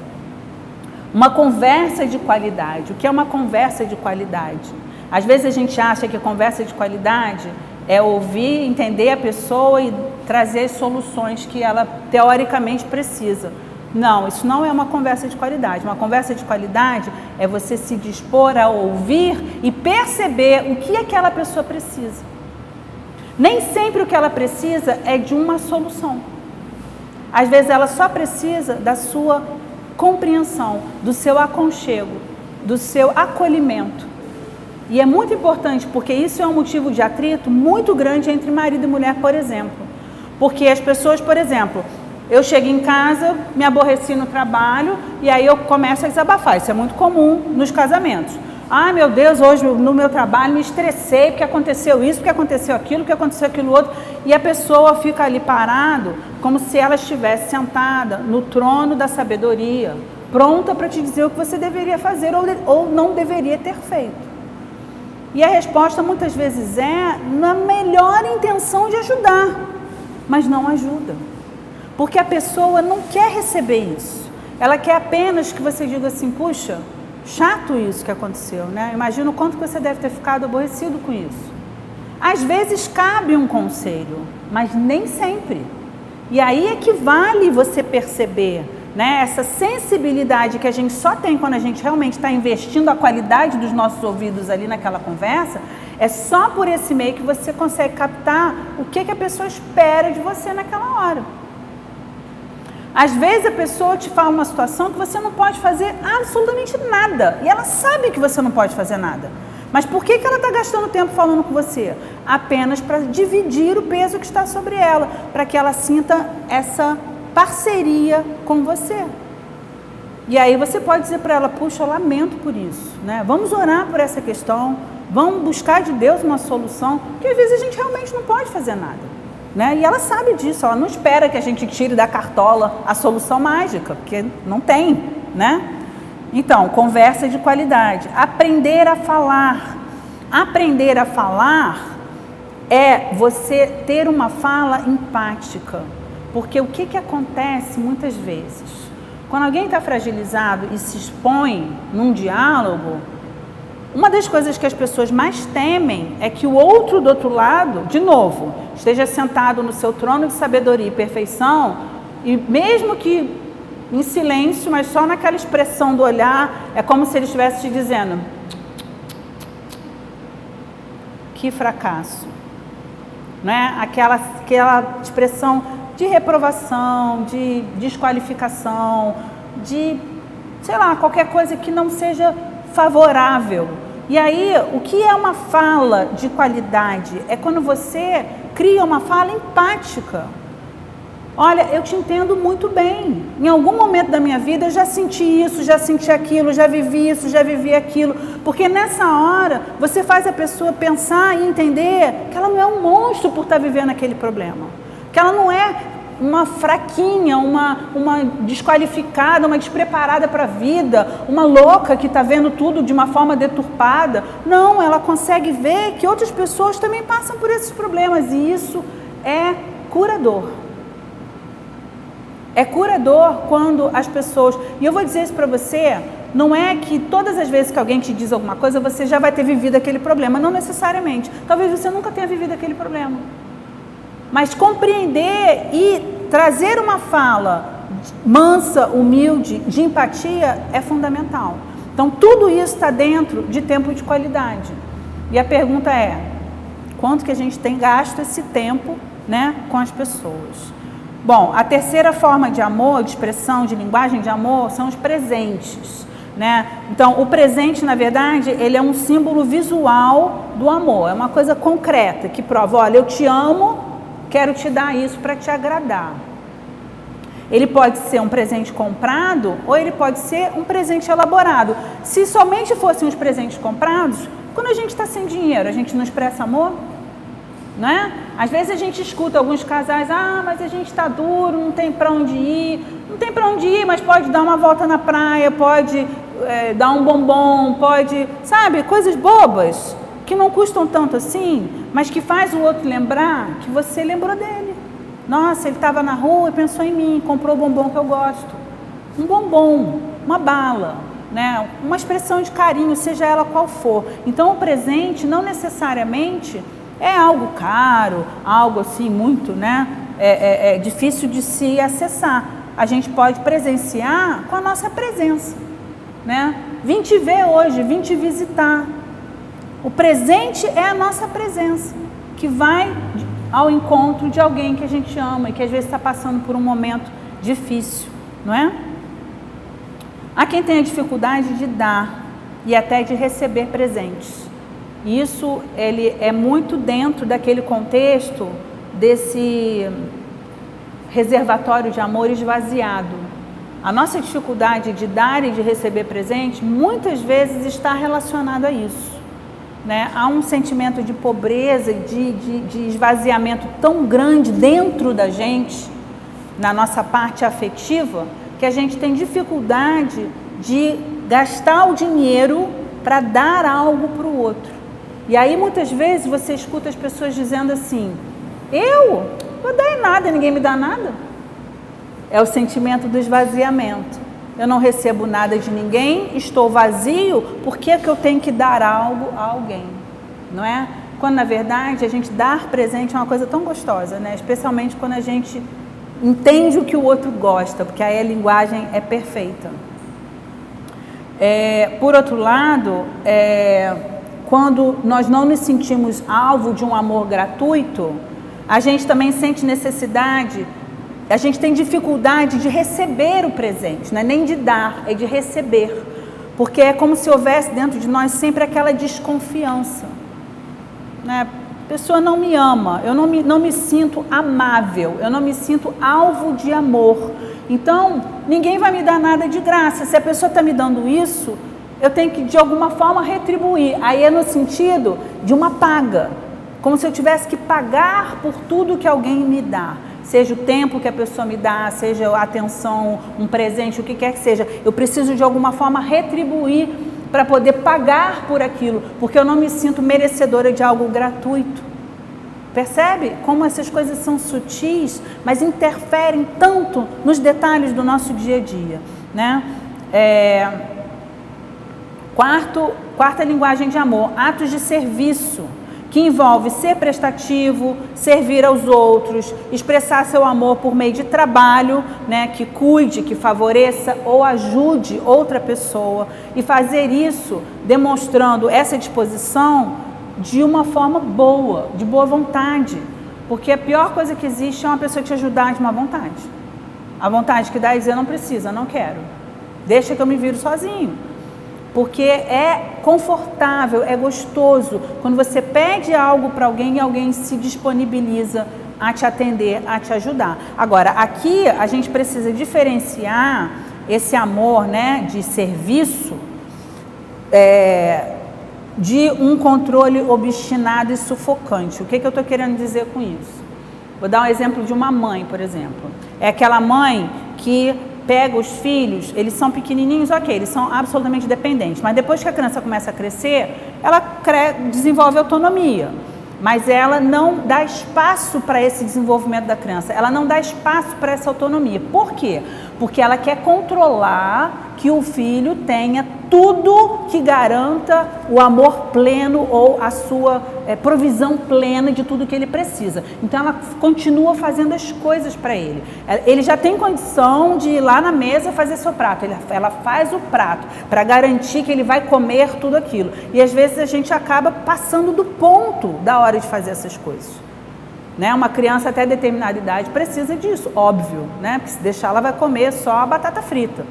Uma conversa de qualidade. O que é uma conversa de qualidade? Às vezes a gente acha que a conversa de qualidade é ouvir, entender a pessoa e trazer soluções que ela teoricamente precisa. Não, isso não é uma conversa de qualidade. Uma conversa de qualidade é você se dispor a ouvir e perceber o que aquela pessoa precisa. Nem sempre o que ela precisa é de uma solução. Às vezes ela só precisa da sua compreensão, do seu aconchego, do seu acolhimento. E é muito importante, porque isso é um motivo de atrito muito grande entre marido e mulher, por exemplo. Porque as pessoas, por exemplo, eu chego em casa, me aborreci no trabalho e aí eu começo a desabafar. Isso é muito comum nos casamentos. Ah, meu Deus, hoje no meu trabalho me estressei porque aconteceu isso, porque aconteceu aquilo, porque aconteceu aquilo outro. E a pessoa fica ali parado como se ela estivesse sentada no trono da sabedoria, pronta para te dizer o que você deveria fazer ou não deveria ter feito. E a resposta muitas vezes é na melhor intenção de ajudar, mas não ajuda. Porque a pessoa não quer receber isso. Ela quer apenas que você diga assim, puxa, chato isso que aconteceu, né? Imagina o quanto você deve ter ficado aborrecido com isso. Às vezes cabe um conselho, mas nem sempre. E aí é que vale você perceber, né, essa sensibilidade que a gente só tem quando a gente realmente está investindo a qualidade dos nossos ouvidos ali naquela conversa. É só por esse meio que você consegue captar o que a pessoa espera de você naquela hora. Às vezes a pessoa te fala uma situação que você não pode fazer absolutamente nada. E ela sabe que você não pode fazer nada. Mas por que ela está gastando tempo falando com você? Apenas para dividir o peso que está sobre ela, para que ela sinta essa parceria com você. E aí você pode dizer para ela, puxa, eu lamento por isso, né? Vamos orar por essa questão, vamos buscar de Deus uma solução, porque às vezes a gente realmente não pode fazer nada, né? E ela sabe disso, ela não espera que a gente tire da cartola a solução mágica, porque não tem, né? Então, conversa de qualidade, aprender a falar. Aprender a falar é você ter uma fala empática. Porque o que acontece muitas vezes? Quando alguém está fragilizado e se expõe num diálogo, uma das coisas que as pessoas mais temem é que o outro do outro lado, de novo, esteja sentado no seu trono de sabedoria e perfeição, e mesmo que em silêncio, mas só naquela expressão do olhar, é como se ele estivesse te dizendo, que fracasso, né? Aquela expressão de reprovação, de desqualificação, de, sei lá, qualquer coisa que não seja favorável. E aí, o que é uma fala de qualidade? É quando você cria uma fala empática. Olha, eu te entendo muito bem. Em algum momento da minha vida eu já senti isso, já senti aquilo, já vivi isso, já vivi aquilo. Porque nessa hora você faz a pessoa pensar e entender que ela não é um monstro por estar vivendo aquele problema. Que ela não é uma fraquinha, uma desqualificada, uma despreparada para a vida, uma louca que está vendo tudo de uma forma deturpada. Não, ela consegue ver que outras pessoas também passam por esses problemas e isso é curador. É curador quando as pessoas... E eu vou dizer isso para você, não é que todas as vezes que alguém te diz alguma coisa, você já vai ter vivido aquele problema. Não necessariamente. Talvez você nunca tenha vivido aquele problema. Mas compreender e trazer uma fala mansa, humilde, de empatia é fundamental. Então, tudo isso está dentro de tempo de qualidade. E a pergunta é, quanto que a gente tem gasto esse tempo, né, com as pessoas? Bom, a terceira forma de amor, de expressão, de linguagem de amor, são os presentes, né? Então, o presente, na verdade, ele é um símbolo visual do amor. É uma coisa concreta, que prova, olha, eu te amo, quero te dar isso para te agradar. Ele pode ser um presente comprado ou ele pode ser um presente elaborado. Se somente fossem os presentes comprados, quando a gente está sem dinheiro, a gente não expressa amor? Não é? Às vezes a gente escuta alguns casais, mas a gente está duro, não tem para onde ir. Não tem para onde ir, mas pode dar uma volta na praia, pode dar um bombom, pode, sabe, coisas bobas, que não custam tanto assim, mas que faz o outro lembrar que você lembrou dele. Nossa, ele estava na rua e pensou em mim, comprou o bombom que eu gosto. Um bombom, uma bala, né? Uma expressão de carinho, seja ela qual for. Então o presente não necessariamente é algo caro, algo assim muito, né? É difícil de se acessar. A gente pode presenciar com a nossa presença, né? Vim te ver hoje, vim te visitar. O presente é a nossa presença, que vai ao encontro de alguém que a gente ama e que às vezes está passando por um momento difícil, não é? Há quem tenha dificuldade de dar e até de receber presentes. Isso ele é muito dentro daquele contexto desse reservatório de amor esvaziado. A nossa dificuldade de dar e de receber presente muitas vezes está relacionado a isso, né? Há um sentimento de pobreza, de esvaziamento tão grande dentro da gente, na nossa parte afetiva, que a gente tem dificuldade de gastar o dinheiro para dar algo para o outro. E aí muitas vezes você escuta as pessoas dizendo assim: eu não dou nada, ninguém me dá nada. É o sentimento do esvaziamento. Eu não recebo nada de ninguém, estou vazio, por que que eu tenho que dar algo a alguém? Não é? Quando na verdade a gente dar presente é uma coisa tão gostosa, né? Especialmente quando a gente entende o que o outro gosta, porque aí a linguagem é perfeita. Por outro lado, quando nós não nos sentimos alvo de um amor gratuito, a gente também sente necessidade, a gente tem dificuldade de receber o presente, não é nem de dar, é de receber, porque é como se houvesse dentro de nós sempre aquela desconfiança, né? A pessoa não me ama, eu não me sinto amável, eu não me sinto alvo de amor, então ninguém vai me dar nada de graça. Se a pessoa está me dando isso, eu tenho que de alguma forma retribuir. Aí é no sentido de uma paga, como se eu tivesse que pagar por tudo que alguém me dá, seja o tempo que a pessoa me dá, seja a atenção, um presente, o que quer que seja. Eu preciso de alguma forma retribuir para poder pagar por aquilo, porque eu não me sinto merecedora de algo gratuito. Percebe como essas coisas são sutis, mas interferem tanto nos detalhes do nosso dia a dia, né? Quarta linguagem de amor, atos de serviço, que envolve ser prestativo, servir aos outros, expressar seu amor por meio de trabalho, né, que cuide, que favoreça ou ajude outra pessoa, e fazer isso demonstrando essa disposição de uma forma boa, de boa vontade, porque a pior coisa que existe é uma pessoa te ajudar de má vontade. A vontade que dá é dizer: não precisa, não quero, deixa que eu me viro sozinho. Porque é confortável, é gostoso quando você pede algo para alguém e alguém se disponibiliza a te atender, a te ajudar. Agora, aqui a gente precisa diferenciar esse amor, né, de serviço de um controle obstinado e sufocante. O que eu estou querendo dizer com isso? Vou dar um exemplo de uma mãe, por exemplo. É aquela mãe que pega os filhos, eles são pequenininhos, ok, eles são absolutamente dependentes, mas depois que a criança começa a crescer, ela desenvolve autonomia, mas ela não dá espaço para esse desenvolvimento da criança, ela não dá espaço para essa autonomia. Por quê? Porque ela quer controlar que o filho tenha tudo que garanta o amor pleno ou a sua provisão plena de tudo que ele precisa. Então ela continua fazendo as coisas para ele. Ele já tem condição de ir lá na mesa fazer seu prato. Ela faz o prato para garantir que ele vai comer tudo aquilo. E às vezes a gente acaba passando do ponto da hora de fazer essas coisas. Né? Uma criança até determinada idade precisa disso, óbvio, né? Porque se deixar ela vai comer só a batata frita.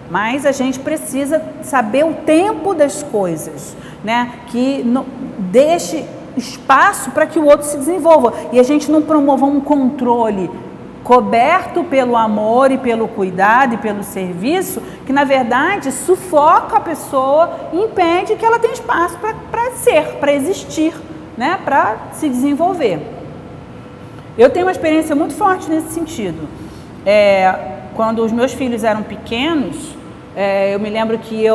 Mas a gente precisa saber o tempo das coisas, né? Que não deixe espaço para que o outro se desenvolva. E a gente não promova um controle coberto pelo amor e pelo cuidado e pelo serviço, que na verdade sufoca a pessoa e impede que ela tenha espaço para ser, para existir, né? Para se desenvolver. Eu tenho uma experiência muito forte nesse sentido. Quando os meus filhos eram pequenos, eu me lembro que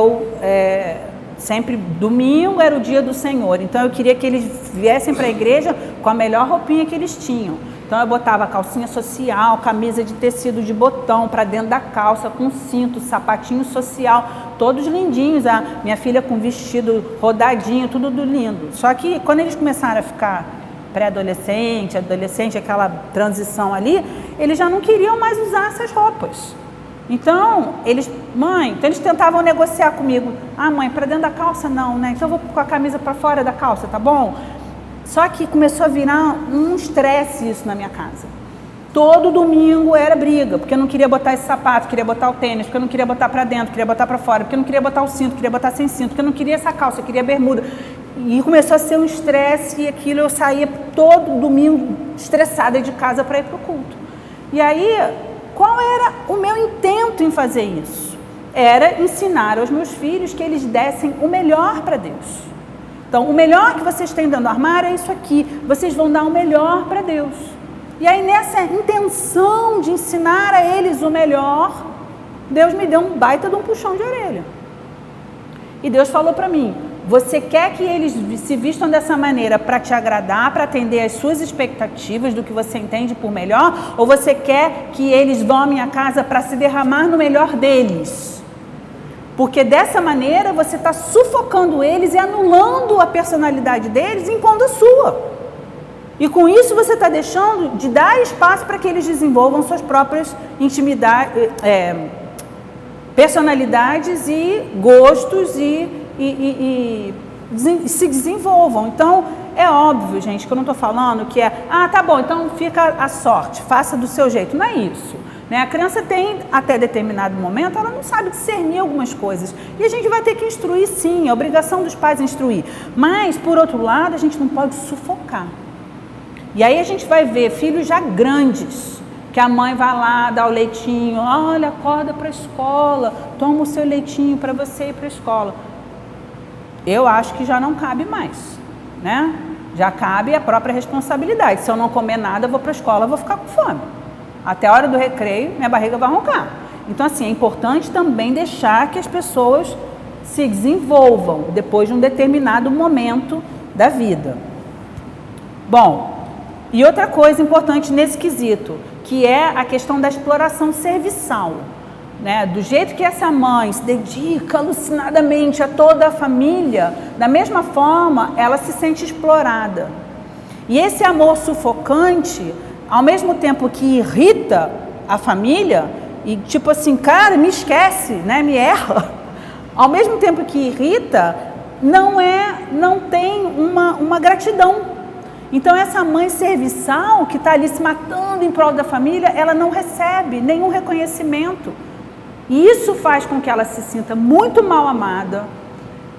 sempre domingo era o dia do Senhor, então eu queria que eles viessem para a igreja com a melhor roupinha que eles tinham. Então eu botava calcinha social, camisa de tecido de botão para dentro da calça, com cinto, sapatinho social, todos lindinhos. A minha filha com vestido rodadinho, tudo lindo. Só que quando eles começaram a ficar pré-adolescente, adolescente, aquela transição ali, eles já não queriam mais usar essas roupas. Então, eles tentavam negociar comigo. Ah, mãe, para dentro da calça não, né? Então eu vou com a camisa para fora da calça, tá bom? Só que começou a virar um estresse isso na minha casa. Todo domingo era briga, porque eu não queria botar esse sapato, queria botar o tênis, porque eu não queria botar para dentro, queria botar para fora, porque eu não queria botar o cinto, queria botar sem cinto, porque eu não queria essa calça, eu queria bermuda. E começou a ser um estresse, e aquilo eu saía todo domingo estressada de casa para ir para o culto. E aí, qual era o meu intento em fazer isso? Era ensinar aos meus filhos que eles dessem o melhor para Deus. Então, o melhor que vocês têm dentro do armário é isso aqui, vocês vão dar o melhor para Deus. E aí, nessa intenção de ensinar a eles o melhor, Deus me deu um baita de um puxão de orelha. E Deus falou para mim, você quer que eles se vistam dessa maneira para te agradar, para atender às suas expectativas do que você entende por melhor? Ou você quer que eles vão à minha casa para se derramar no melhor deles? Porque dessa maneira você está sufocando eles e anulando a personalidade deles, impondo a sua. E com isso você está deixando de dar espaço para que eles desenvolvam suas próprias personalidades e gostos e se desenvolvam. Então, é óbvio, gente, que eu não estou falando que tá bom, então fica a sorte, faça do seu jeito. Não é isso. Né? A criança tem, até determinado momento, ela não sabe discernir algumas coisas. E a gente vai ter que instruir, sim, é obrigação dos pais instruir. Mas, por outro lado, a gente não pode sufocar. E aí a gente vai ver filhos já grandes, que a mãe vai lá, dá o leitinho, olha, acorda para a escola, toma o seu leitinho para você ir para a escola. Eu acho que já não cabe mais, né? Já cabe a própria responsabilidade. Se eu não comer nada, eu vou para a escola, eu vou ficar com fome. Até a hora do recreio, minha barriga vai roncar. Então, assim, é importante também deixar que as pessoas se desenvolvam depois de um determinado momento da vida. Bom, e outra coisa importante nesse quesito, que é a questão da exploração serviçal, né? Do jeito que essa mãe se dedica alucinadamente a toda a família, da mesma forma ela se sente explorada. E esse amor sufocante, ao mesmo tempo que irrita a família, e tipo assim, cara, me esquece, né? Me erra, ao mesmo tempo que irrita, não tem uma gratidão. Então, essa mãe serviçal que está ali se matando em prol da família, ela não recebe nenhum reconhecimento. E isso faz com que ela se sinta muito mal amada,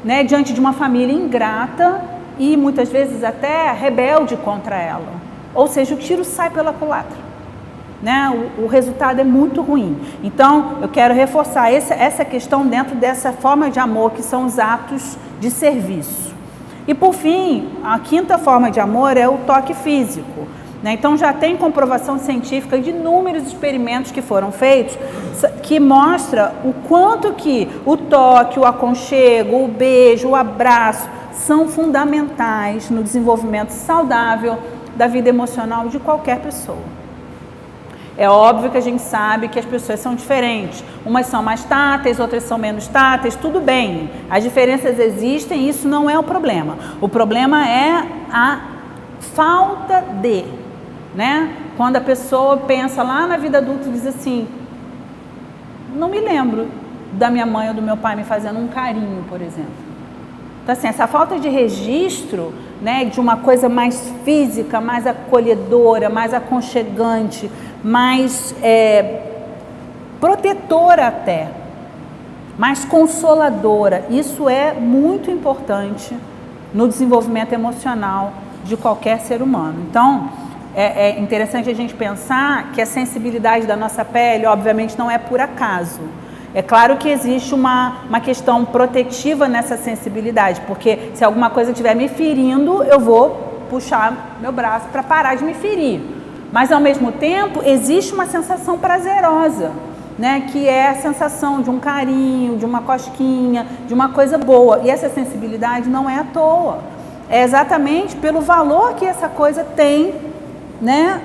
né, diante de uma família ingrata e muitas vezes até rebelde contra ela. Ou seja, o tiro sai pela culatra. Né? O resultado é muito ruim. Então, eu quero reforçar essa questão dentro dessa forma de amor, que são os atos de serviço. E por fim, a quinta forma de amor é o toque físico. Né? Então já tem comprovação científica de inúmeros experimentos que foram feitos que mostra o quanto que o toque, o aconchego, o beijo, o abraço são fundamentais no desenvolvimento saudável da vida emocional de qualquer pessoa. É óbvio que a gente sabe que as pessoas são diferentes. Umas são mais táteis, outras são menos táteis, tudo bem. As diferenças existem e isso não é o problema. O problema é a falta de, né? Quando a pessoa pensa lá na vida adulta e diz assim, não me lembro da minha mãe ou do meu pai me fazendo um carinho, por exemplo. Então, assim, essa falta de registro, né, de uma coisa mais física, mais acolhedora, mais aconchegante, mais protetora até, mais consoladora, isso é muito importante no desenvolvimento emocional de qualquer ser humano. Então, é interessante a gente pensar que a sensibilidade da nossa pele, obviamente, não é por acaso. É claro que existe uma questão protetiva nessa sensibilidade, porque se alguma coisa estiver me ferindo, eu vou puxar meu braço para parar de me ferir. Mas, ao mesmo tempo, existe uma sensação prazerosa, né? Que é a sensação de um carinho, de uma cosquinha, de uma coisa boa. E essa sensibilidade não é à toa. É exatamente pelo valor que essa coisa tem, né?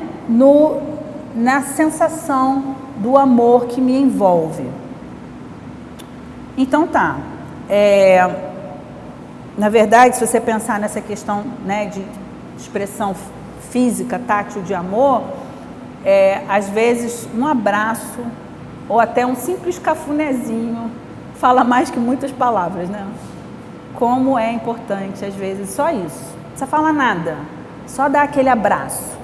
Na sensação do amor que me envolve. Então tá, na verdade, se você pensar nessa questão, né, de expressão física, tátil de amor, às vezes um abraço ou até um simples cafunézinho fala mais que muitas palavras, né? Como é importante, às vezes, só isso, não precisa falar nada, só dar aquele abraço,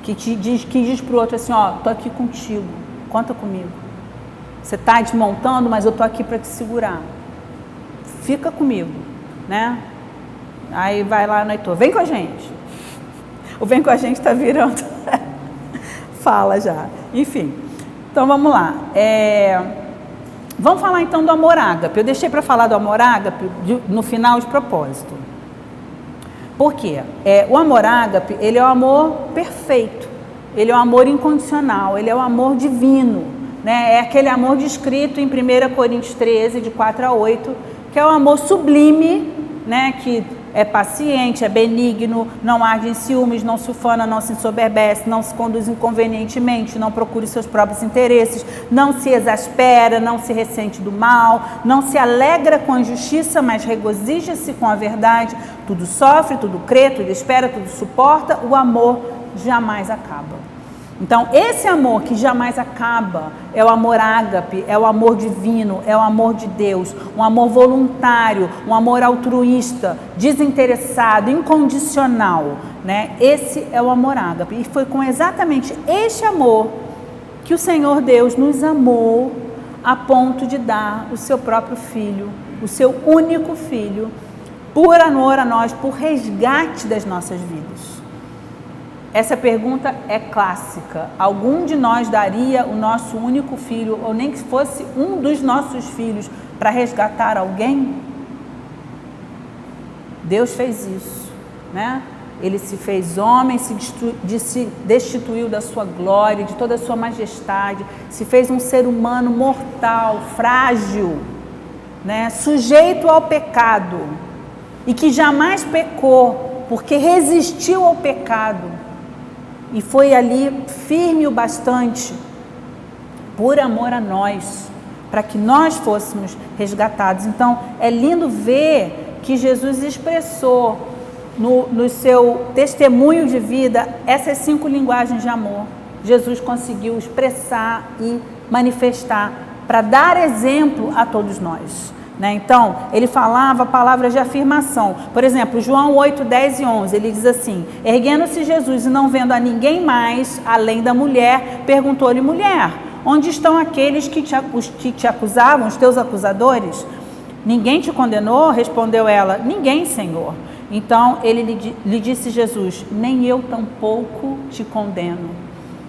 que diz para o outro assim, ó, tô aqui contigo, conta comigo. Você está desmontando, mas eu tô aqui para te segurar. Fica comigo, né? Aí vai lá no Heitor, vem com a gente. O vem com a gente está virando fala já. Enfim, então vamos lá. Vamos falar então do amor ágape. Eu deixei para falar do amor ágape no final de propósito. Por quê? O amor ágape, ele é o amor perfeito, ele é o amor incondicional, ele é o amor divino, né? É aquele amor descrito em 1 Coríntios 13, de 4 a 8, que é o amor sublime, né? Que é paciente, é benigno, não arde em ciúmes, não se ufana, não se ensoberbece, não se conduz inconvenientemente, não procura os seus próprios interesses, não se exaspera, não se ressente do mal, não se alegra com a injustiça, mas regozija-se com a verdade. Tudo sofre, tudo crê, tudo espera, tudo suporta. O amor jamais acaba. Então, esse amor que jamais acaba é o amor ágape, é o amor divino, é o amor de Deus, um amor voluntário, um amor altruísta, desinteressado, incondicional, né? Esse é o amor ágape. E foi com exatamente este amor que o Senhor Deus nos amou a ponto de dar o seu próprio Filho, o seu único Filho, por amor a nós, por resgate das nossas vidas. Essa pergunta é clássica. Algum de nós daria o nosso único filho, ou nem que fosse um dos nossos filhos, para resgatar alguém? Deus fez isso, né? Ele se fez homem, se destituiu da sua glória, de toda a sua majestade, se fez um ser humano mortal, frágil, né? Sujeito ao pecado, e que jamais pecou, porque resistiu ao pecado. E foi ali firme o bastante, por amor a nós, para que nós fôssemos resgatados. Então, é lindo ver que Jesus expressou no seu testemunho de vida essas 5 linguagens de amor. Jesus conseguiu expressar e manifestar para dar exemplo a todos nós. Então, ele falava palavras de afirmação. Por exemplo, João 8, 10 e 11, ele diz assim: erguendo-se Jesus e não vendo a ninguém mais, além da mulher, perguntou-lhe: mulher, onde estão aqueles que te acusavam, os teus acusadores? Ninguém te condenou? Respondeu ela: ninguém, Senhor. Então, lhe disse Jesus: nem eu tampouco te condeno.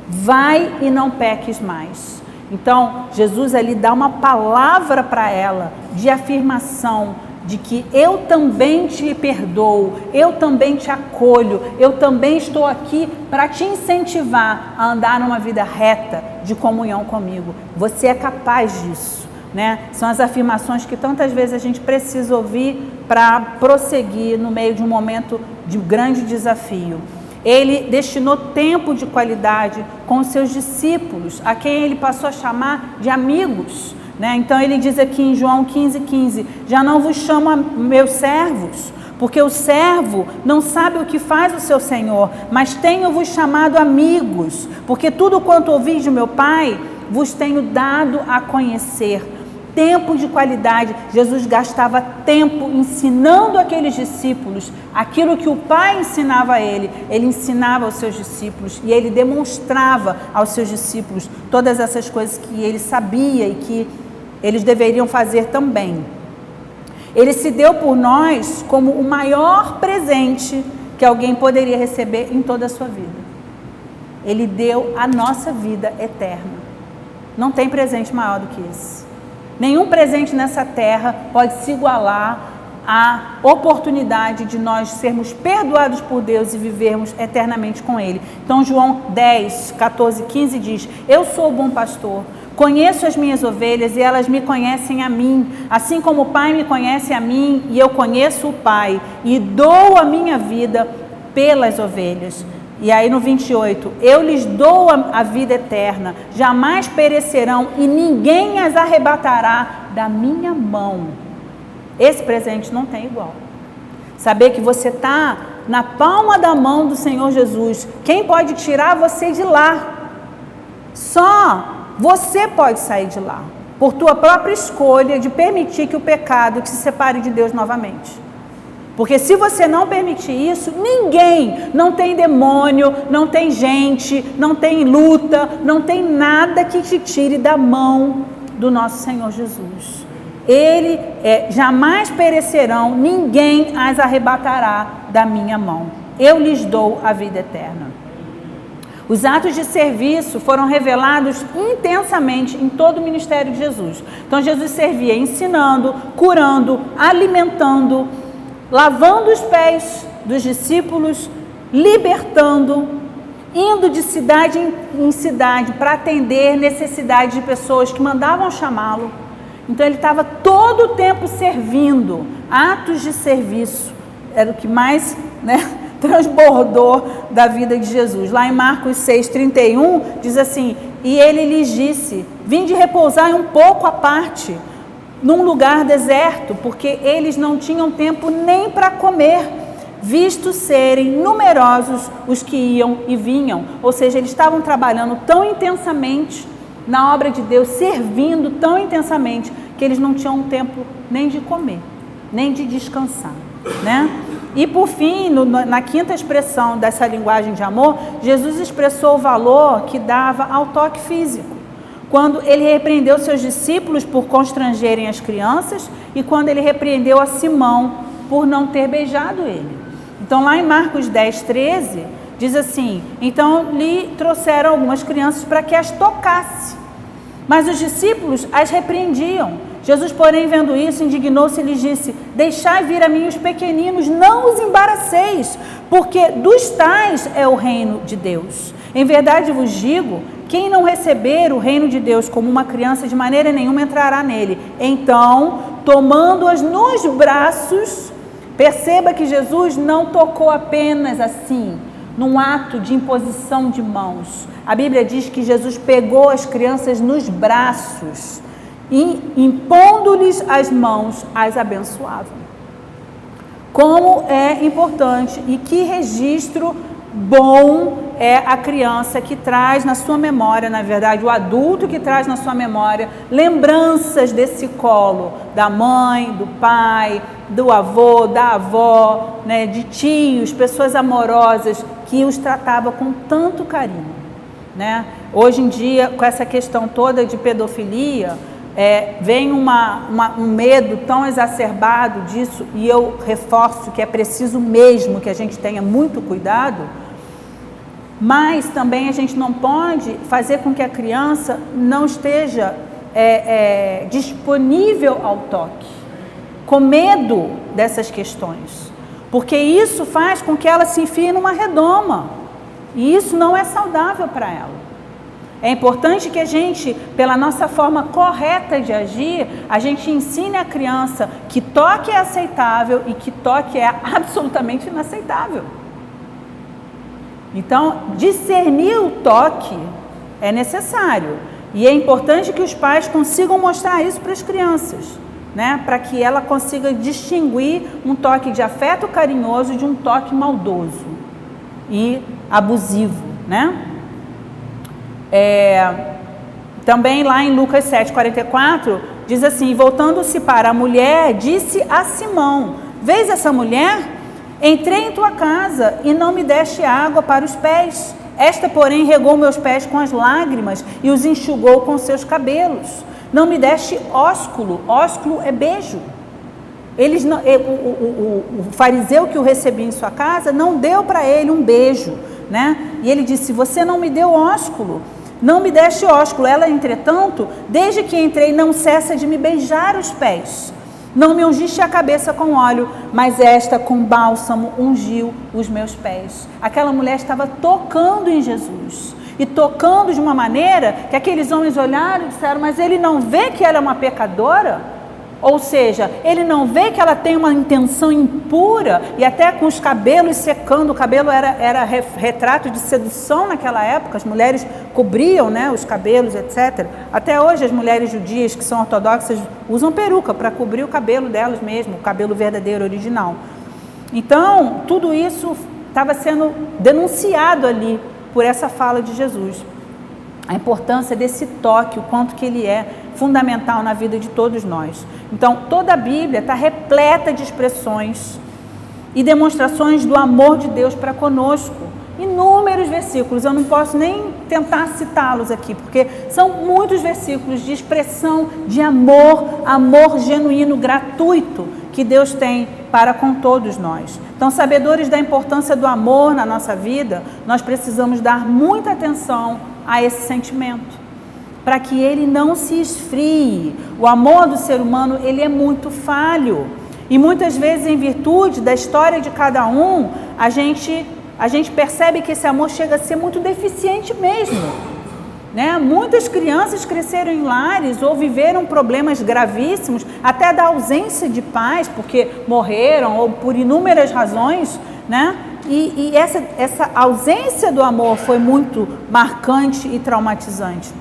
Vai e não peques mais. Então, Jesus ali dá uma palavra para ela de afirmação, de que eu também te perdoo, eu também te acolho, eu também estou aqui para te incentivar a andar numa vida reta de comunhão comigo. Você é capaz disso, né? São as afirmações que tantas vezes a gente precisa ouvir para prosseguir no meio de um momento de grande desafio. Ele destinou tempo de qualidade com os seus discípulos, a quem ele passou a chamar de amigos, né? Então ele diz aqui em João 15:15, já não vos chamo meus servos, porque o servo não sabe o que faz o seu senhor, mas tenho-vos chamado amigos, porque tudo quanto ouvis de meu Pai, vos tenho dado a conhecer. Tempo de qualidade. Jesus gastava tempo ensinando aqueles discípulos aquilo que o Pai ensinava a ele. Ele ensinava aos seus discípulos e ele demonstrava aos seus discípulos todas essas coisas que ele sabia e que eles deveriam fazer também. Ele se deu por nós como o maior presente que alguém poderia receber em toda a sua vida. Ele deu a nossa vida eterna. Não tem presente maior do que esse. Nenhum presente nessa terra pode se igualar à oportunidade de nós sermos perdoados por Deus e vivermos eternamente com Ele. Então, João 10, 14, 15 diz: eu sou o bom pastor, conheço as minhas ovelhas e elas me conhecem a mim, assim como o Pai me conhece a mim e eu conheço o Pai, e dou a minha vida pelas ovelhas. E aí no 28, eu lhes dou a vida eterna, jamais perecerão e ninguém as arrebatará da minha mão. Esse presente não tem igual. Saber que você está na palma da mão do Senhor Jesus. Quem pode tirar você de lá? Só você pode sair de lá, por tua própria escolha de permitir que o pecado te separe de Deus novamente. Porque se você não permitir isso, ninguém, não tem demônio, não tem gente, não tem luta, não tem nada que te tire da mão do nosso Senhor Jesus. Ele jamais perecerão, ninguém as arrebatará da minha mão. Eu lhes dou a vida eterna. Os atos de serviço foram revelados intensamente em todo o ministério de Jesus. Então Jesus servia ensinando, curando, alimentando, lavando os pés dos discípulos, libertando, indo de cidade em cidade para atender necessidades de pessoas que mandavam chamá-lo. Então ele estava todo o tempo servindo, atos de serviço, era o que mais, transbordou da vida de Jesus. Lá em Marcos 6,31, diz assim, e ele lhes disse, vinde repousar um pouco à parte, num lugar deserto, porque eles não tinham tempo nem para comer, visto serem numerosos os que iam e vinham. Ou seja, eles estavam trabalhando tão intensamente na obra de Deus, servindo tão intensamente, que eles não tinham tempo nem de comer, nem de descansar, E por fim, na quinta expressão dessa linguagem de amor, Jesus expressou o valor que dava ao toque físico. Quando ele repreendeu seus discípulos por constrangerem as crianças e quando ele repreendeu a Simão por não ter beijado ele. Então lá em Marcos 10:13, diz assim, então lhe trouxeram algumas crianças para que as tocasse, mas os discípulos as repreendiam. Jesus, porém, vendo isso, indignou-se e lhes disse, deixai vir a mim os pequeninos, não os embaraceis, porque dos tais é o reino de Deus. Em verdade vos digo, quem não receber o reino de Deus como uma criança, de maneira nenhuma entrará nele. Então, tomando-as nos braços, perceba que Jesus não tocou apenas assim, num ato de imposição de mãos. A Bíblia diz que Jesus pegou as crianças nos braços e, impondo-lhes as mãos, as abençoava. Como é importante e que registro bom é a criança que traz na sua memória, na verdade, o adulto que traz na sua memória lembranças desse colo, da mãe, do pai, do avô, da avó, de tios, pessoas amorosas que os tratava com tanto carinho, Hoje em dia, com essa questão toda de pedofilia, vem um medo tão exacerbado disso, e eu reforço que é preciso mesmo que a gente tenha muito cuidado, mas também a gente não pode fazer com que a criança não esteja disponível ao toque, com medo dessas questões, porque isso faz com que ela se enfie numa redoma, e isso não é saudável para ela. É importante que a gente, pela nossa forma correta de agir, a gente ensine a criança que toque é aceitável e que toque é absolutamente inaceitável. Então, discernir o toque é necessário. E é importante que os pais consigam mostrar isso para as crianças, para que ela consiga distinguir um toque de afeto carinhoso de um toque maldoso e abusivo, Também lá em Lucas 7,44, diz assim, voltando-se para a mulher, disse a Simão, vês essa mulher? Entrei em tua casa e não me deste água para os pés. Esta, porém, regou meus pés com as lágrimas e os enxugou com seus cabelos. Não me deste ósculo. Ósculo é beijo. O fariseu que o recebia em sua casa não deu para ele um beijo, E ele disse, você não me deu ósculo. Não me deste ósculo. Ela, entretanto, desde que entrei, não cessa de me beijar os pés. Não me ungiste a cabeça com óleo, mas esta com bálsamo ungiu os meus pés. Aquela mulher estava tocando em Jesus. E tocando de uma maneira que aqueles homens olharam e disseram, mas ele não vê que ela é uma pecadora? Ou seja, ele não vê que ela tem uma intenção impura, e até com os cabelos secando, o cabelo era retrato de sedução naquela época, as mulheres cobriam os cabelos, etc. Até hoje as mulheres judias que são ortodoxas usam peruca para cobrir o cabelo delas mesmo, o cabelo verdadeiro, original. Então, tudo isso estava sendo denunciado ali por essa fala de Jesus. A importância desse toque, o quanto que ele é fundamental na vida de todos nós. Então, toda a Bíblia está repleta de expressões e demonstrações do amor de Deus para conosco. Inúmeros versículos, eu não posso nem tentar citá-los aqui, porque são muitos versículos de expressão de amor, amor genuíno, gratuito, que Deus tem para com todos nós. Então, sabedores da importância do amor na nossa vida, nós precisamos dar muita atenção a esse sentimento, para que ele não se esfrie. O amor do ser humano, ele é muito falho, e muitas vezes, em virtude da história de cada um, a gente percebe que esse amor chega a ser muito deficiente mesmo, né? Muitas crianças cresceram em lares ou viveram problemas gravíssimos, até da ausência de pais, porque morreram ou por inúmeras razões, né? E essa ausência do amor foi muito marcante e traumatizante.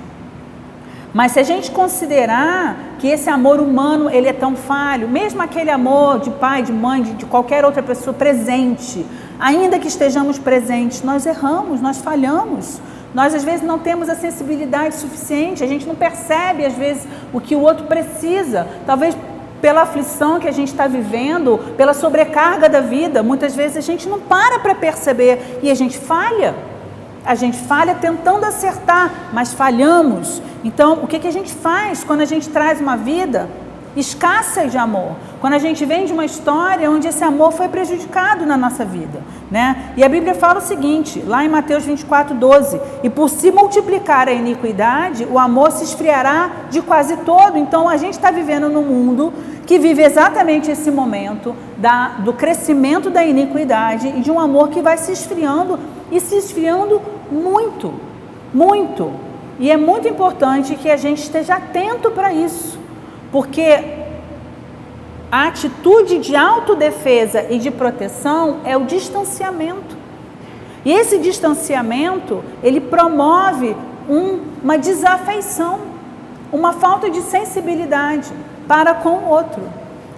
Mas se a gente considerar que esse amor humano, ele é tão falho, mesmo aquele amor de pai, de mãe, de qualquer outra pessoa presente, ainda que estejamos presentes, nós erramos, nós falhamos. Nós às vezes não temos a sensibilidade suficiente, a gente não percebe às vezes o que o outro precisa, talvez pela aflição que a gente está vivendo, pela sobrecarga da vida, muitas vezes a gente não para perceber e a gente falha. A gente falha tentando acertar, mas falhamos. Então, o que a gente faz quando a gente traz uma vida escassa de amor? Quando a gente vem de uma história onde esse amor foi prejudicado na nossa vida, né? E a Bíblia fala o seguinte, lá em Mateus 24:12, e por se multiplicar a iniquidade, o amor se esfriará de quase todo. Então, a gente está vivendo num mundo que vive exatamente esse momento do crescimento da iniquidade e de um amor que vai se esfriando e se esfriando muito, muito. E é muito importante que a gente esteja atento para isso, porque a atitude de autodefesa e de proteção é o distanciamento. E esse distanciamento, ele promove uma desafeição, uma falta de sensibilidade para com o outro.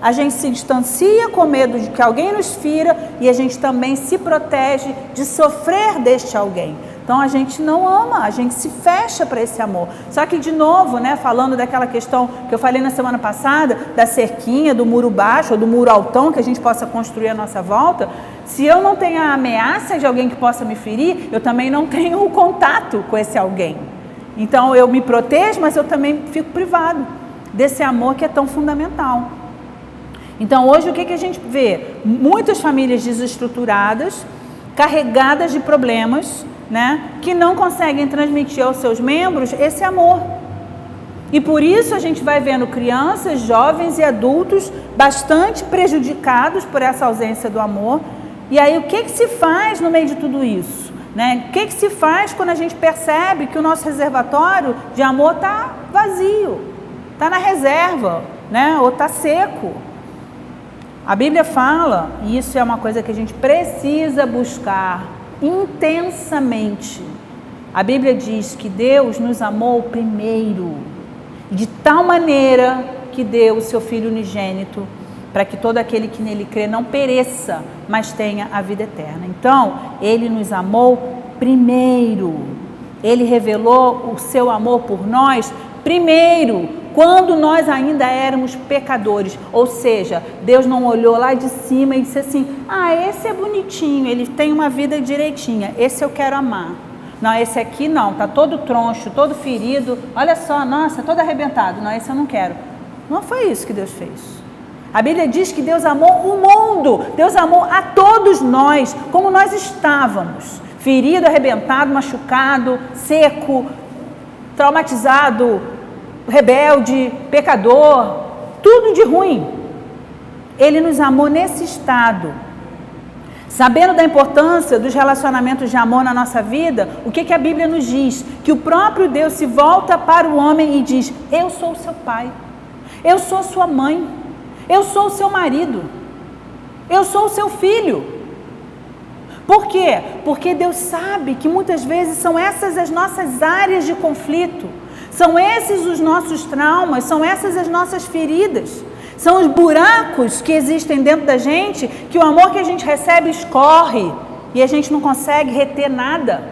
A gente se distancia com medo de que alguém nos fira e a gente também se protege de sofrer deste alguém. Então a gente não ama, a gente se fecha para esse amor. Só que de novo, né, falando daquela questão que eu falei na semana passada, da cerquinha, do muro baixo ou do muro altão que a gente possa construir à nossa volta, se eu não tenho a ameaça de alguém que possa me ferir, eu também não tenho o contato com esse alguém. Então eu me protejo, mas eu também fico privado desse amor que é tão fundamental. Então hoje o que a gente vê? Muitas famílias desestruturadas, carregadas de problemas, né, que não conseguem transmitir aos seus membros esse amor. E por isso a gente vai vendo crianças, jovens e adultos bastante prejudicados por essa ausência do amor. E aí o que se faz no meio de tudo isso? Né? O que se faz quando a gente percebe que o nosso reservatório de amor está vazio, está na reserva, né? Ou está seco? A Bíblia fala, e isso é uma coisa que a gente precisa buscar intensamente. A Bíblia diz que Deus nos amou primeiro, de tal maneira que deu o seu Filho unigênito, para que todo aquele que nele crê não pereça, mas tenha a vida eterna. Então, Ele nos amou primeiro. Ele revelou o seu amor por nós primeiro, quando nós ainda éramos pecadores. Ou seja, Deus não olhou lá de cima e disse assim, esse é bonitinho, ele tem uma vida direitinha, esse eu quero amar. Não, esse aqui não, está todo troncho, todo ferido, olha só, nossa, todo arrebentado. Não, esse eu não quero. Não foi isso que Deus fez. A Bíblia diz que Deus amou o mundo, Deus amou a todos nós, como nós estávamos. Ferido, arrebentado, machucado, seco, traumatizado, rebelde, pecador, tudo de ruim. Ele nos amou nesse estado. Sabendo da importância dos relacionamentos de amor na nossa vida, o que a Bíblia nos diz? Que o próprio Deus se volta para o homem e diz, eu sou o seu pai, eu sou sua mãe, eu sou o seu marido, eu sou o seu filho. Por quê? Porque Deus sabe que muitas vezes são essas as nossas áreas de conflito, são esses os nossos traumas, são essas as nossas feridas, são os buracos que existem dentro da gente, que o amor que a gente recebe escorre e a gente não consegue reter nada.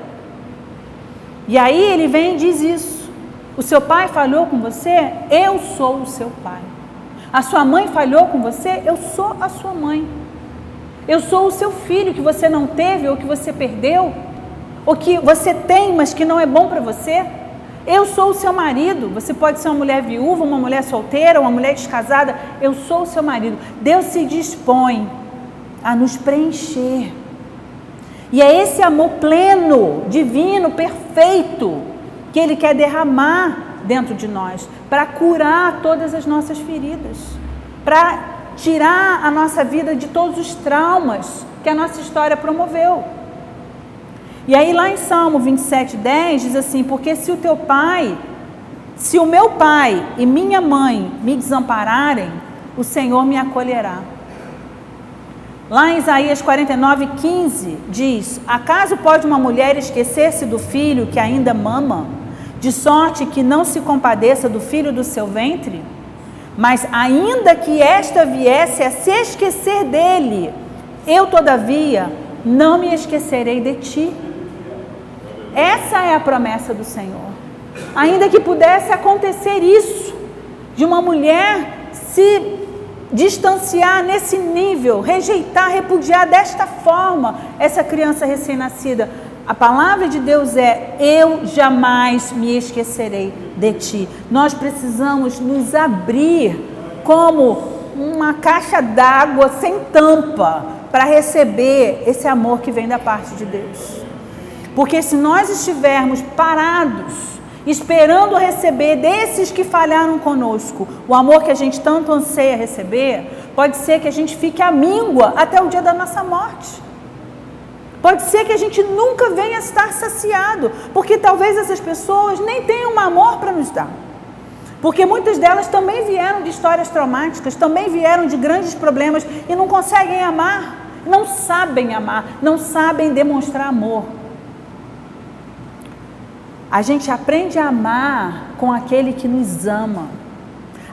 E aí ele vem e diz isso, o seu pai falhou com você? Eu sou o seu pai. A sua mãe falhou com você? Eu sou a sua mãe. Eu sou o seu filho que você não teve ou que você perdeu, ou que você tem, mas que não é bom para você. Eu sou o seu marido. Você pode ser uma mulher viúva, uma mulher solteira, uma mulher descasada. Eu sou o seu marido. Deus se dispõe a nos preencher. E é esse amor pleno, divino, perfeito, que Ele quer derramar dentro de nós, para curar todas as nossas feridas, para tirar a nossa vida de todos os traumas que a nossa história promoveu. E aí lá em Salmo 27:10 diz assim: porque se o meu pai e minha mãe me desampararem, o Senhor me acolherá. Lá em Isaías 49:15 diz: acaso pode uma mulher esquecer-se do filho que ainda mama, de sorte que não se compadeça do filho do seu ventre? Mas ainda que esta viesse a se esquecer dele, eu todavia não me esquecerei de ti. Essa é a promessa do Senhor. Ainda que pudesse acontecer isso, de uma mulher se distanciar nesse nível, rejeitar, repudiar desta forma essa criança recém-nascida, a palavra de Deus é: eu jamais me esquecerei de ti. Nós precisamos nos abrir como uma caixa d'água sem tampa para receber esse amor que vem da parte de Deus. Porque se nós estivermos parados, esperando receber desses que falharam conosco, o amor que a gente tanto anseia receber, pode ser que a gente fique à míngua até o dia da nossa morte. Pode ser que a gente nunca venha a estar saciado, porque talvez essas pessoas nem tenham um amor para nos dar. Porque muitas delas também vieram de histórias traumáticas, também vieram de grandes problemas e não conseguem amar, não sabem demonstrar amor. A gente aprende a amar com aquele que nos ama.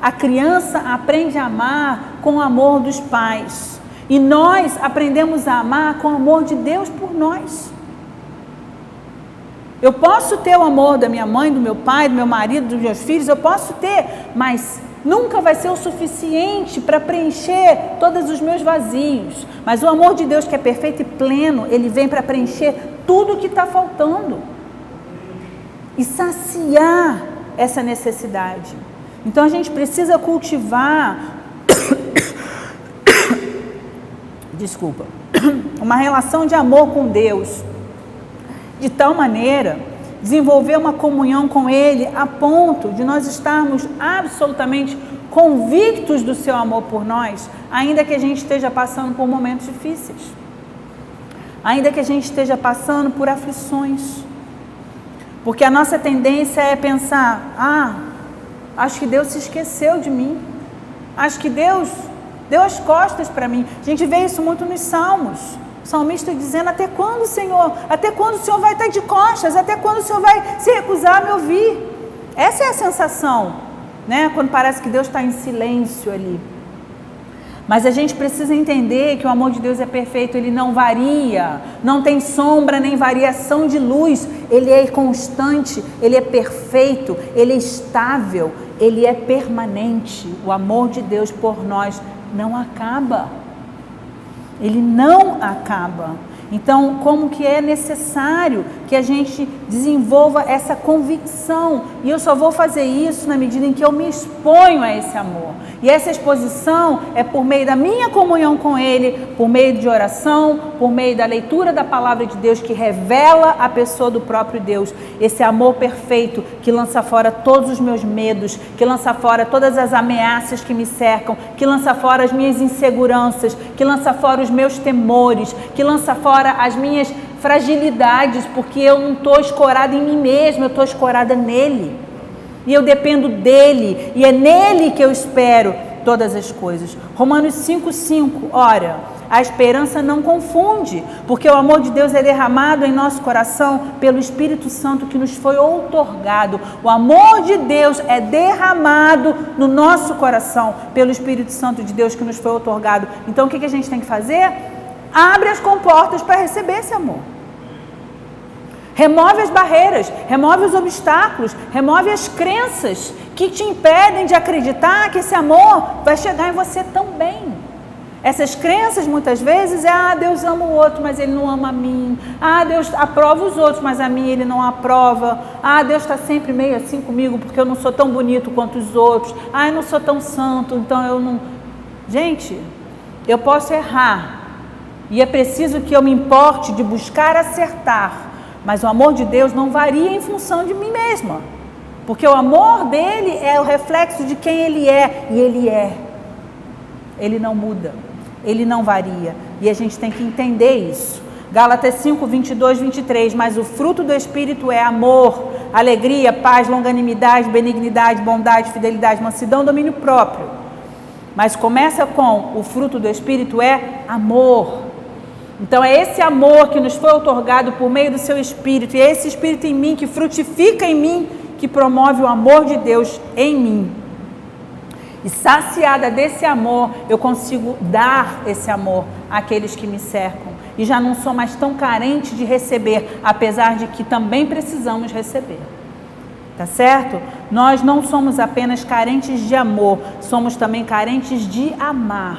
A criança aprende a amar com o amor dos pais. E nós aprendemos a amar com o amor de Deus por nós. Eu posso ter o amor da minha mãe, do meu pai, do meu marido, dos meus filhos, eu posso ter, mas nunca vai ser o suficiente para preencher todos os meus vazios. Mas o amor de Deus, que é perfeito e pleno, Ele vem para preencher tudo o que está faltando e saciar essa necessidade. Então a gente precisa cultivar uma relação de amor com Deus, de tal maneira, desenvolver uma comunhão com Ele, a ponto de nós estarmos absolutamente convictos do seu amor por nós, ainda que a gente esteja passando por momentos difíceis, ainda que a gente esteja passando por aflições. Porque a nossa tendência é pensar: acho que Deus se esqueceu de mim, acho que Deus deu as costas para mim. A gente vê isso muito nos Salmos, o salmista dizendo: até quando, Senhor? Até quando o Senhor vai estar de costas? Até quando o Senhor vai se recusar a me ouvir? Essa é a sensação, né? Quando parece que Deus está em silêncio ali. Mas a gente precisa entender que o amor de Deus é perfeito, Ele não varia, não tem sombra nem variação de luz, Ele é constante, Ele é perfeito, Ele é estável, Ele é permanente. O amor de Deus por nós não acaba, Ele não acaba. Então, como que é necessário que a gente desenvolva essa convicção? E eu só vou fazer isso na medida em que eu me exponho a esse amor. E essa exposição é por meio da minha comunhão com Ele, por meio de oração, por meio da leitura da palavra de Deus, que revela a pessoa do próprio Deus. Esse amor perfeito que lança fora todos os meus medos, que lança fora todas as ameaças que me cercam, que lança fora as minhas inseguranças, que lança fora os meus temores, que lança fora as minhas fragilidades, porque eu não estou escorada em mim mesma, eu estou escorada nele. E eu dependo dele, e é nele que eu espero todas as coisas. Romanos 5,5, ora, a esperança não confunde, porque o amor de Deus é derramado em nosso coração pelo Espírito Santo que nos foi outorgado. O amor de Deus é derramado no nosso coração pelo Espírito Santo de Deus que nos foi outorgado. Então o que a gente tem que fazer? Abre as comportas para receber esse amor. Remove as barreiras, remove os obstáculos, remove as crenças que te impedem de acreditar que esse amor vai chegar em você também. Essas crenças muitas vezes Deus ama o outro, mas Ele não ama a mim. Deus aprova os outros, mas a mim Ele não aprova. Deus está sempre meio assim comigo porque eu não sou tão bonito quanto os outros. Eu não sou tão santo, então eu não... Gente, eu posso errar e é preciso que eu me importe de buscar acertar, mas o amor de Deus não varia em função de mim mesma, porque o amor dele é o reflexo de quem Ele é, e Ele é. Ele não muda. Ele não varia, e a gente tem que entender isso. Gálatas 5, 22, 23, mas o fruto do Espírito é amor, alegria, paz, longanimidade, benignidade, bondade, fidelidade, mansidão, domínio próprio. Mas começa com o fruto do Espírito é amor. Então é esse amor que nos foi outorgado por meio do seu Espírito, e é esse Espírito em mim, que frutifica em mim, que promove o amor de Deus em mim. E saciada desse amor, eu consigo dar esse amor àqueles que me cercam. E já não sou mais tão carente de receber, apesar de que também precisamos receber. Tá certo? Nós não somos apenas carentes de amor, somos também carentes de amar.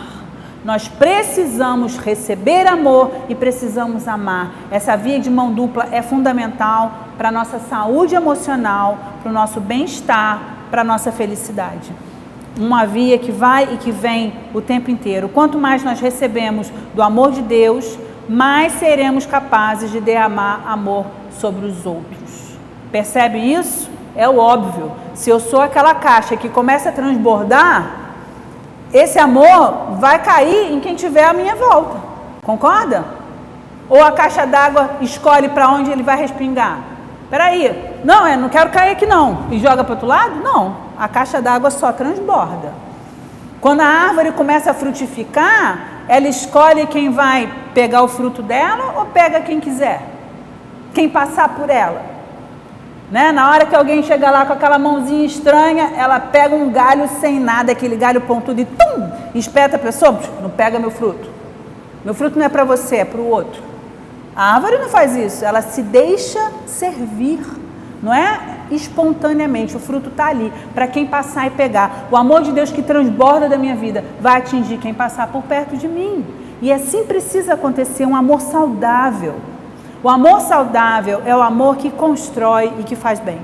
Nós precisamos receber amor e precisamos amar. Essa via de mão dupla é fundamental para a nossa saúde emocional, para o nosso bem-estar, para a nossa felicidade. Uma via que vai e que vem o tempo inteiro. Quanto mais nós recebemos do amor de Deus, mais seremos capazes de derramar amor sobre os outros. Percebe isso? É o óbvio. Se eu sou aquela caixa que começa a transbordar, esse amor vai cair em quem tiver à minha volta. Concorda? Ou a caixa d'água escolhe para onde ele vai respingar? Peraí, não quero cair aqui não. E joga para o outro lado? Não. A caixa d'água só transborda. Quando a árvore começa a frutificar, ela escolhe quem vai pegar o fruto dela ou pega quem quiser? Quem passar por ela. Né? Na hora que alguém chega lá com aquela mãozinha estranha, ela pega um galho sem nada, aquele galho pontudo e espeta a pessoa, não pega meu fruto. Meu fruto não é para você, é para o outro. A árvore não faz isso, ela se deixa servir, não é espontaneamente, o fruto está ali, para quem passar e pegar. O amor de Deus que transborda da minha vida vai atingir quem passar por perto de mim. E assim precisa acontecer, um amor saudável. O amor saudável é o amor que constrói e que faz bem.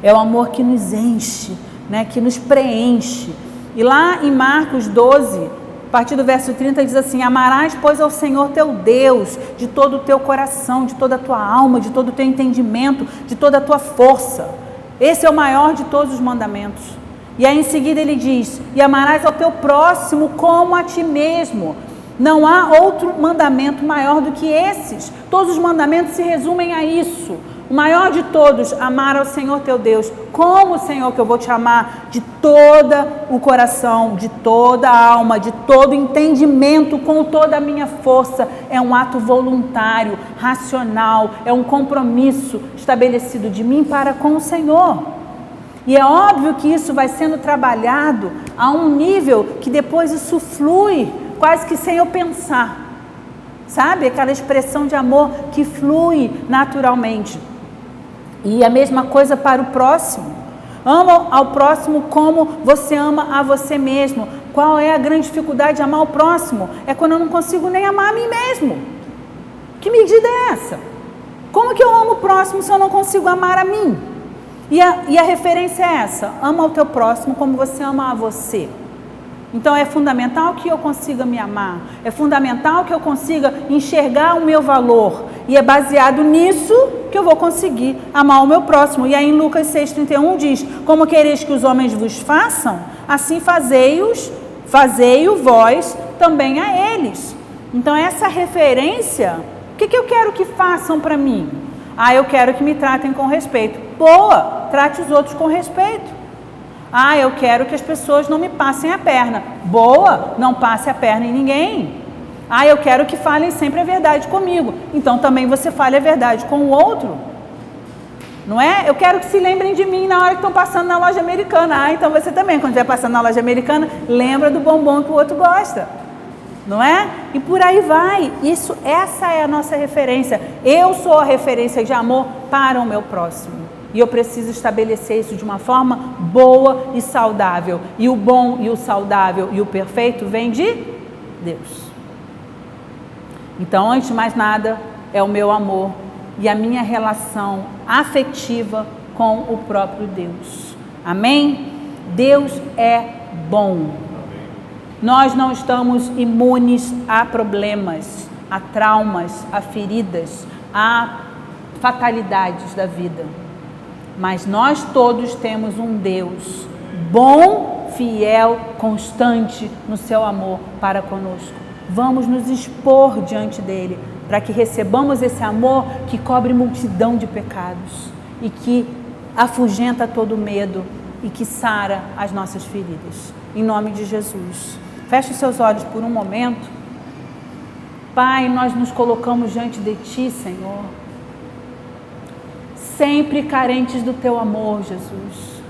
É o amor que nos enche, né, que nos preenche. E lá em Marcos 12, a partir do verso 30, diz assim: amarás, pois, ao Senhor teu Deus de todo o teu coração, de toda a tua alma, de todo o teu entendimento, de toda a tua força. Esse é o maior de todos os mandamentos. E aí em seguida ele diz: e amarás ao teu próximo como a ti mesmo. Não há outro mandamento maior do que esses. Todos os mandamentos se resumem a isso. O maior de todos, amar ao Senhor teu Deus. Como, Senhor, que eu vou te amar? De todo o coração, de toda a alma, de todo o entendimento, com toda a minha força. É um ato voluntário, racional, é um compromisso estabelecido de mim para com o Senhor. E é óbvio que isso vai sendo trabalhado a um nível que depois isso flui, quase que sem eu pensar. Sabe? Aquela expressão de amor que flui naturalmente. E a mesma coisa para o próximo. Ama ao próximo como você ama a você mesmo. Qual é a grande dificuldade de amar o próximo? É quando eu não consigo nem amar a mim mesmo. Que medida é essa? Como que eu amo o próximo se eu não consigo amar a mim? E a referência é essa: ama o teu próximo como você ama a você. Então é fundamental que eu consiga me amar, é fundamental que eu consiga enxergar o meu valor, e é baseado nisso que eu vou conseguir amar o meu próximo. E aí em Lucas 6,31 diz: como quereis que os homens vos façam, assim fazei-o vós também a eles. Então essa referência, o que eu quero que façam para mim? Eu quero que me tratem com respeito. Boa, trate os outros com respeito. Eu quero que as pessoas não me passem a perna. Boa, não passe a perna em ninguém. Eu quero que falem sempre a verdade comigo. Então também você fale a verdade com o outro. Não é? Eu quero que se lembrem de mim na hora que estão passando na loja americana. Então você também, quando estiver passando na loja americana, lembra do bombom que o outro gosta. Não é? E por aí vai. Essa é a nossa referência. Eu sou a referência de amor para o meu próximo. E eu preciso estabelecer isso de uma forma boa e saudável. E o bom e o saudável e o perfeito vem de Deus. Então, antes de mais nada, é o meu amor e a minha relação afetiva com o próprio Deus. Amém? Deus é bom. Nós não estamos imunes a problemas, a traumas, a feridas, a fatalidades da vida. Mas nós todos temos um Deus bom, fiel, constante no seu amor para conosco. Vamos nos expor diante dele para que recebamos esse amor que cobre multidão de pecados e que afugenta todo medo e que sara as nossas feridas. Em nome de Jesus. Feche os seus olhos por um momento. Pai, nós nos colocamos diante de Ti, Senhor, sempre carentes do Teu amor, Jesus.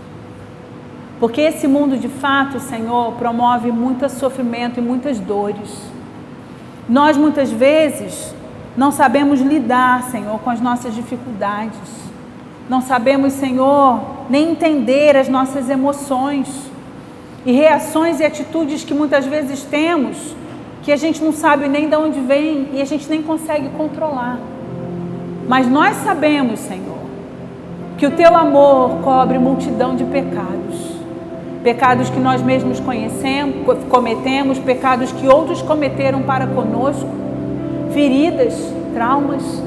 Porque esse mundo, de fato, Senhor, promove muito sofrimento e muitas dores. Nós, muitas vezes, não sabemos lidar, Senhor, com as nossas dificuldades. Não sabemos, Senhor, nem entender as nossas emoções e reações e atitudes que muitas vezes temos, que a gente não sabe nem de onde vem e a gente nem consegue controlar. Mas nós sabemos, Senhor, que o Teu amor cobre multidão de pecados. Pecados que nós mesmos cometemos, pecados que outros cometeram para conosco, feridas, traumas.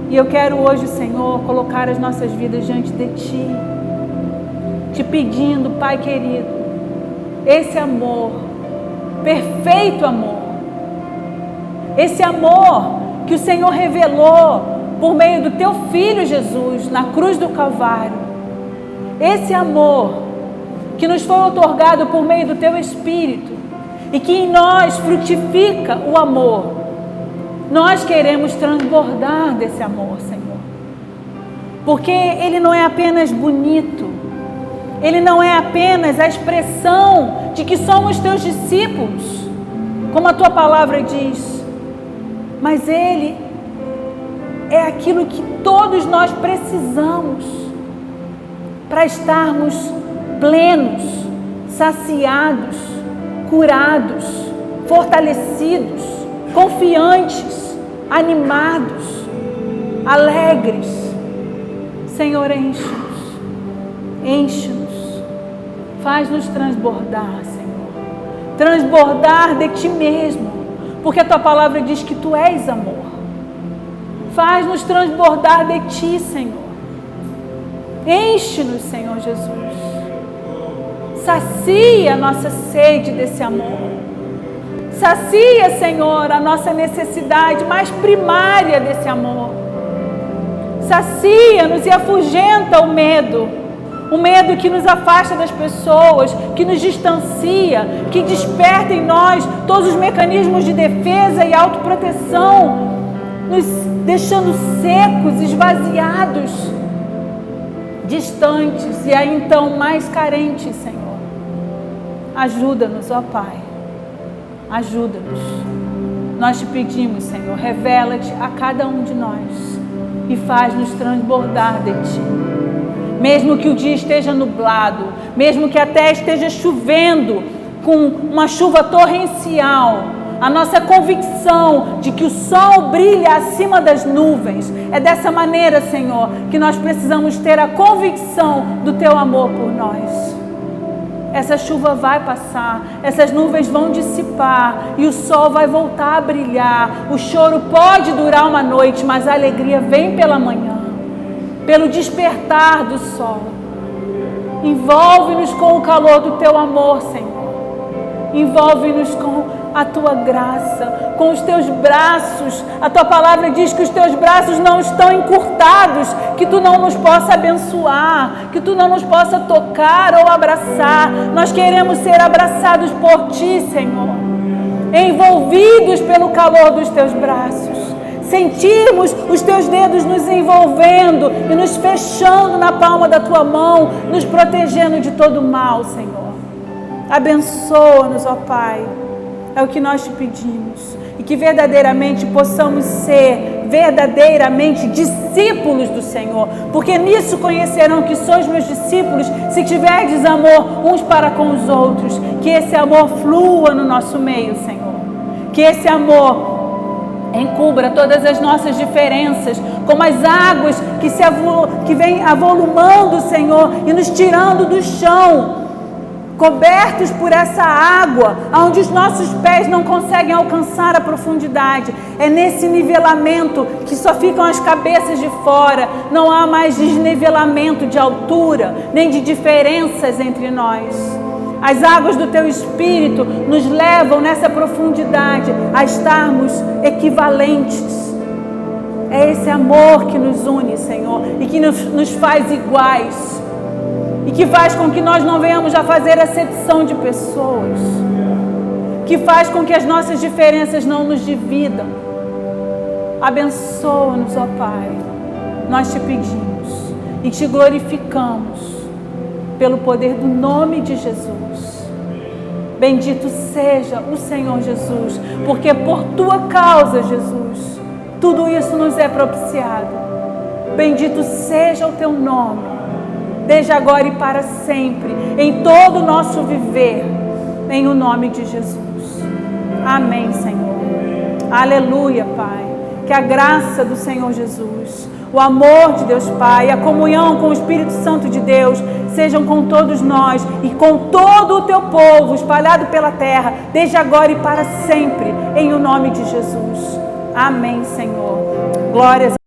E eu quero hoje, Senhor, colocar as nossas vidas diante de Ti, te pedindo, Pai querido, esse amor, perfeito amor, esse amor que o Senhor revelou por meio do Teu Filho Jesus na cruz do Calvário, esse amor que nos foi otorgado por meio do Teu Espírito e que em nós frutifica o amor. Nós queremos transbordar desse amor, Senhor, porque ele não é apenas bonito, ele não é apenas a expressão de que somos Teus discípulos, como a Tua palavra diz, mas ele é aquilo que todos nós precisamos para estarmos plenos, saciados, curados, fortalecidos, confiantes, animados, alegres. Senhor, enche-nos, enche-nos, faz-nos transbordar, Senhor, transbordar de Ti mesmo, porque a Tua palavra diz que Tu és amor. Faz-nos transbordar de Ti, Senhor. Enche-nos, Senhor Jesus. Sacia a nossa sede desse amor. Sacia, Senhor, a nossa necessidade mais primária desse amor. Sacia-nos e afugenta o medo que nos afasta das pessoas, que nos distancia, que desperta em nós todos os mecanismos de defesa e autoproteção, nos deixando secos, esvaziados, distantes e aí então mais carentes, Senhor. Ajuda-nos, ó Pai, ajuda-nos. Nós Te pedimos, Senhor, revela-te a cada um de nós e faz-nos transbordar de Ti. Mesmo que o dia esteja nublado, mesmo que até esteja chovendo com uma chuva torrencial, a nossa convicção de que o sol brilha acima das nuvens, é dessa maneira, Senhor, que nós precisamos ter a convicção do Teu amor por nós. Essa chuva vai passar, essas nuvens vão dissipar e o sol vai voltar a brilhar. O choro pode durar uma noite, mas a alegria vem pela manhã, pelo despertar do sol. Envolve-nos com o calor do Teu amor, Senhor. Envolve-nos com a Tua graça, com os Teus braços. A Tua palavra diz que os Teus braços não estão encurtados, que Tu não nos possa abençoar, que Tu não nos possa tocar ou abraçar. Nós queremos ser abraçados por Ti, Senhor, envolvidos pelo calor dos Teus braços. Sentirmos os Teus dedos nos envolvendo e nos fechando na palma da Tua mão, nos protegendo de todo mal, Senhor. Abençoa-nos, ó Pai. É o que nós Te pedimos. E que verdadeiramente possamos ser verdadeiramente discípulos do Senhor, porque nisso conhecerão que sois meus discípulos, se tiverdes amor uns para com os outros. Que esse amor flua no nosso meio, Senhor. Que esse amor encubra todas as nossas diferenças, como as águas que vêm avolumando, Senhor, e nos tirando do chão, cobertos por essa água, onde os nossos pés não conseguem alcançar a profundidade. É nesse nivelamento que só ficam as cabeças de fora, não há mais desnivelamento de altura, nem de diferenças entre nós. As águas do Teu Espírito nos levam nessa profundidade a estarmos equivalentes. É esse amor que nos une, Senhor, e que nos faz iguais, e que faz com que nós não venhamos a fazer acepção de pessoas, que faz com que as nossas diferenças não nos dividam. Abençoa-nos, ó Pai, nós te pedimos e te glorificamos pelo poder do nome de Jesus. Bendito seja o Senhor Jesus, porque por Tua causa, Jesus, tudo isso nos é propiciado. Bendito seja o Teu nome, desde agora e para sempre, em todo o nosso viver, em o nome de Jesus. Amém, Senhor. Aleluia, Pai. Que a graça do Senhor Jesus, o amor de Deus Pai, a comunhão com o Espírito Santo de Deus, sejam com todos nós e com todo o Teu povo espalhado pela terra, desde agora e para sempre, em o nome de Jesus. Amém, Senhor. Glórias a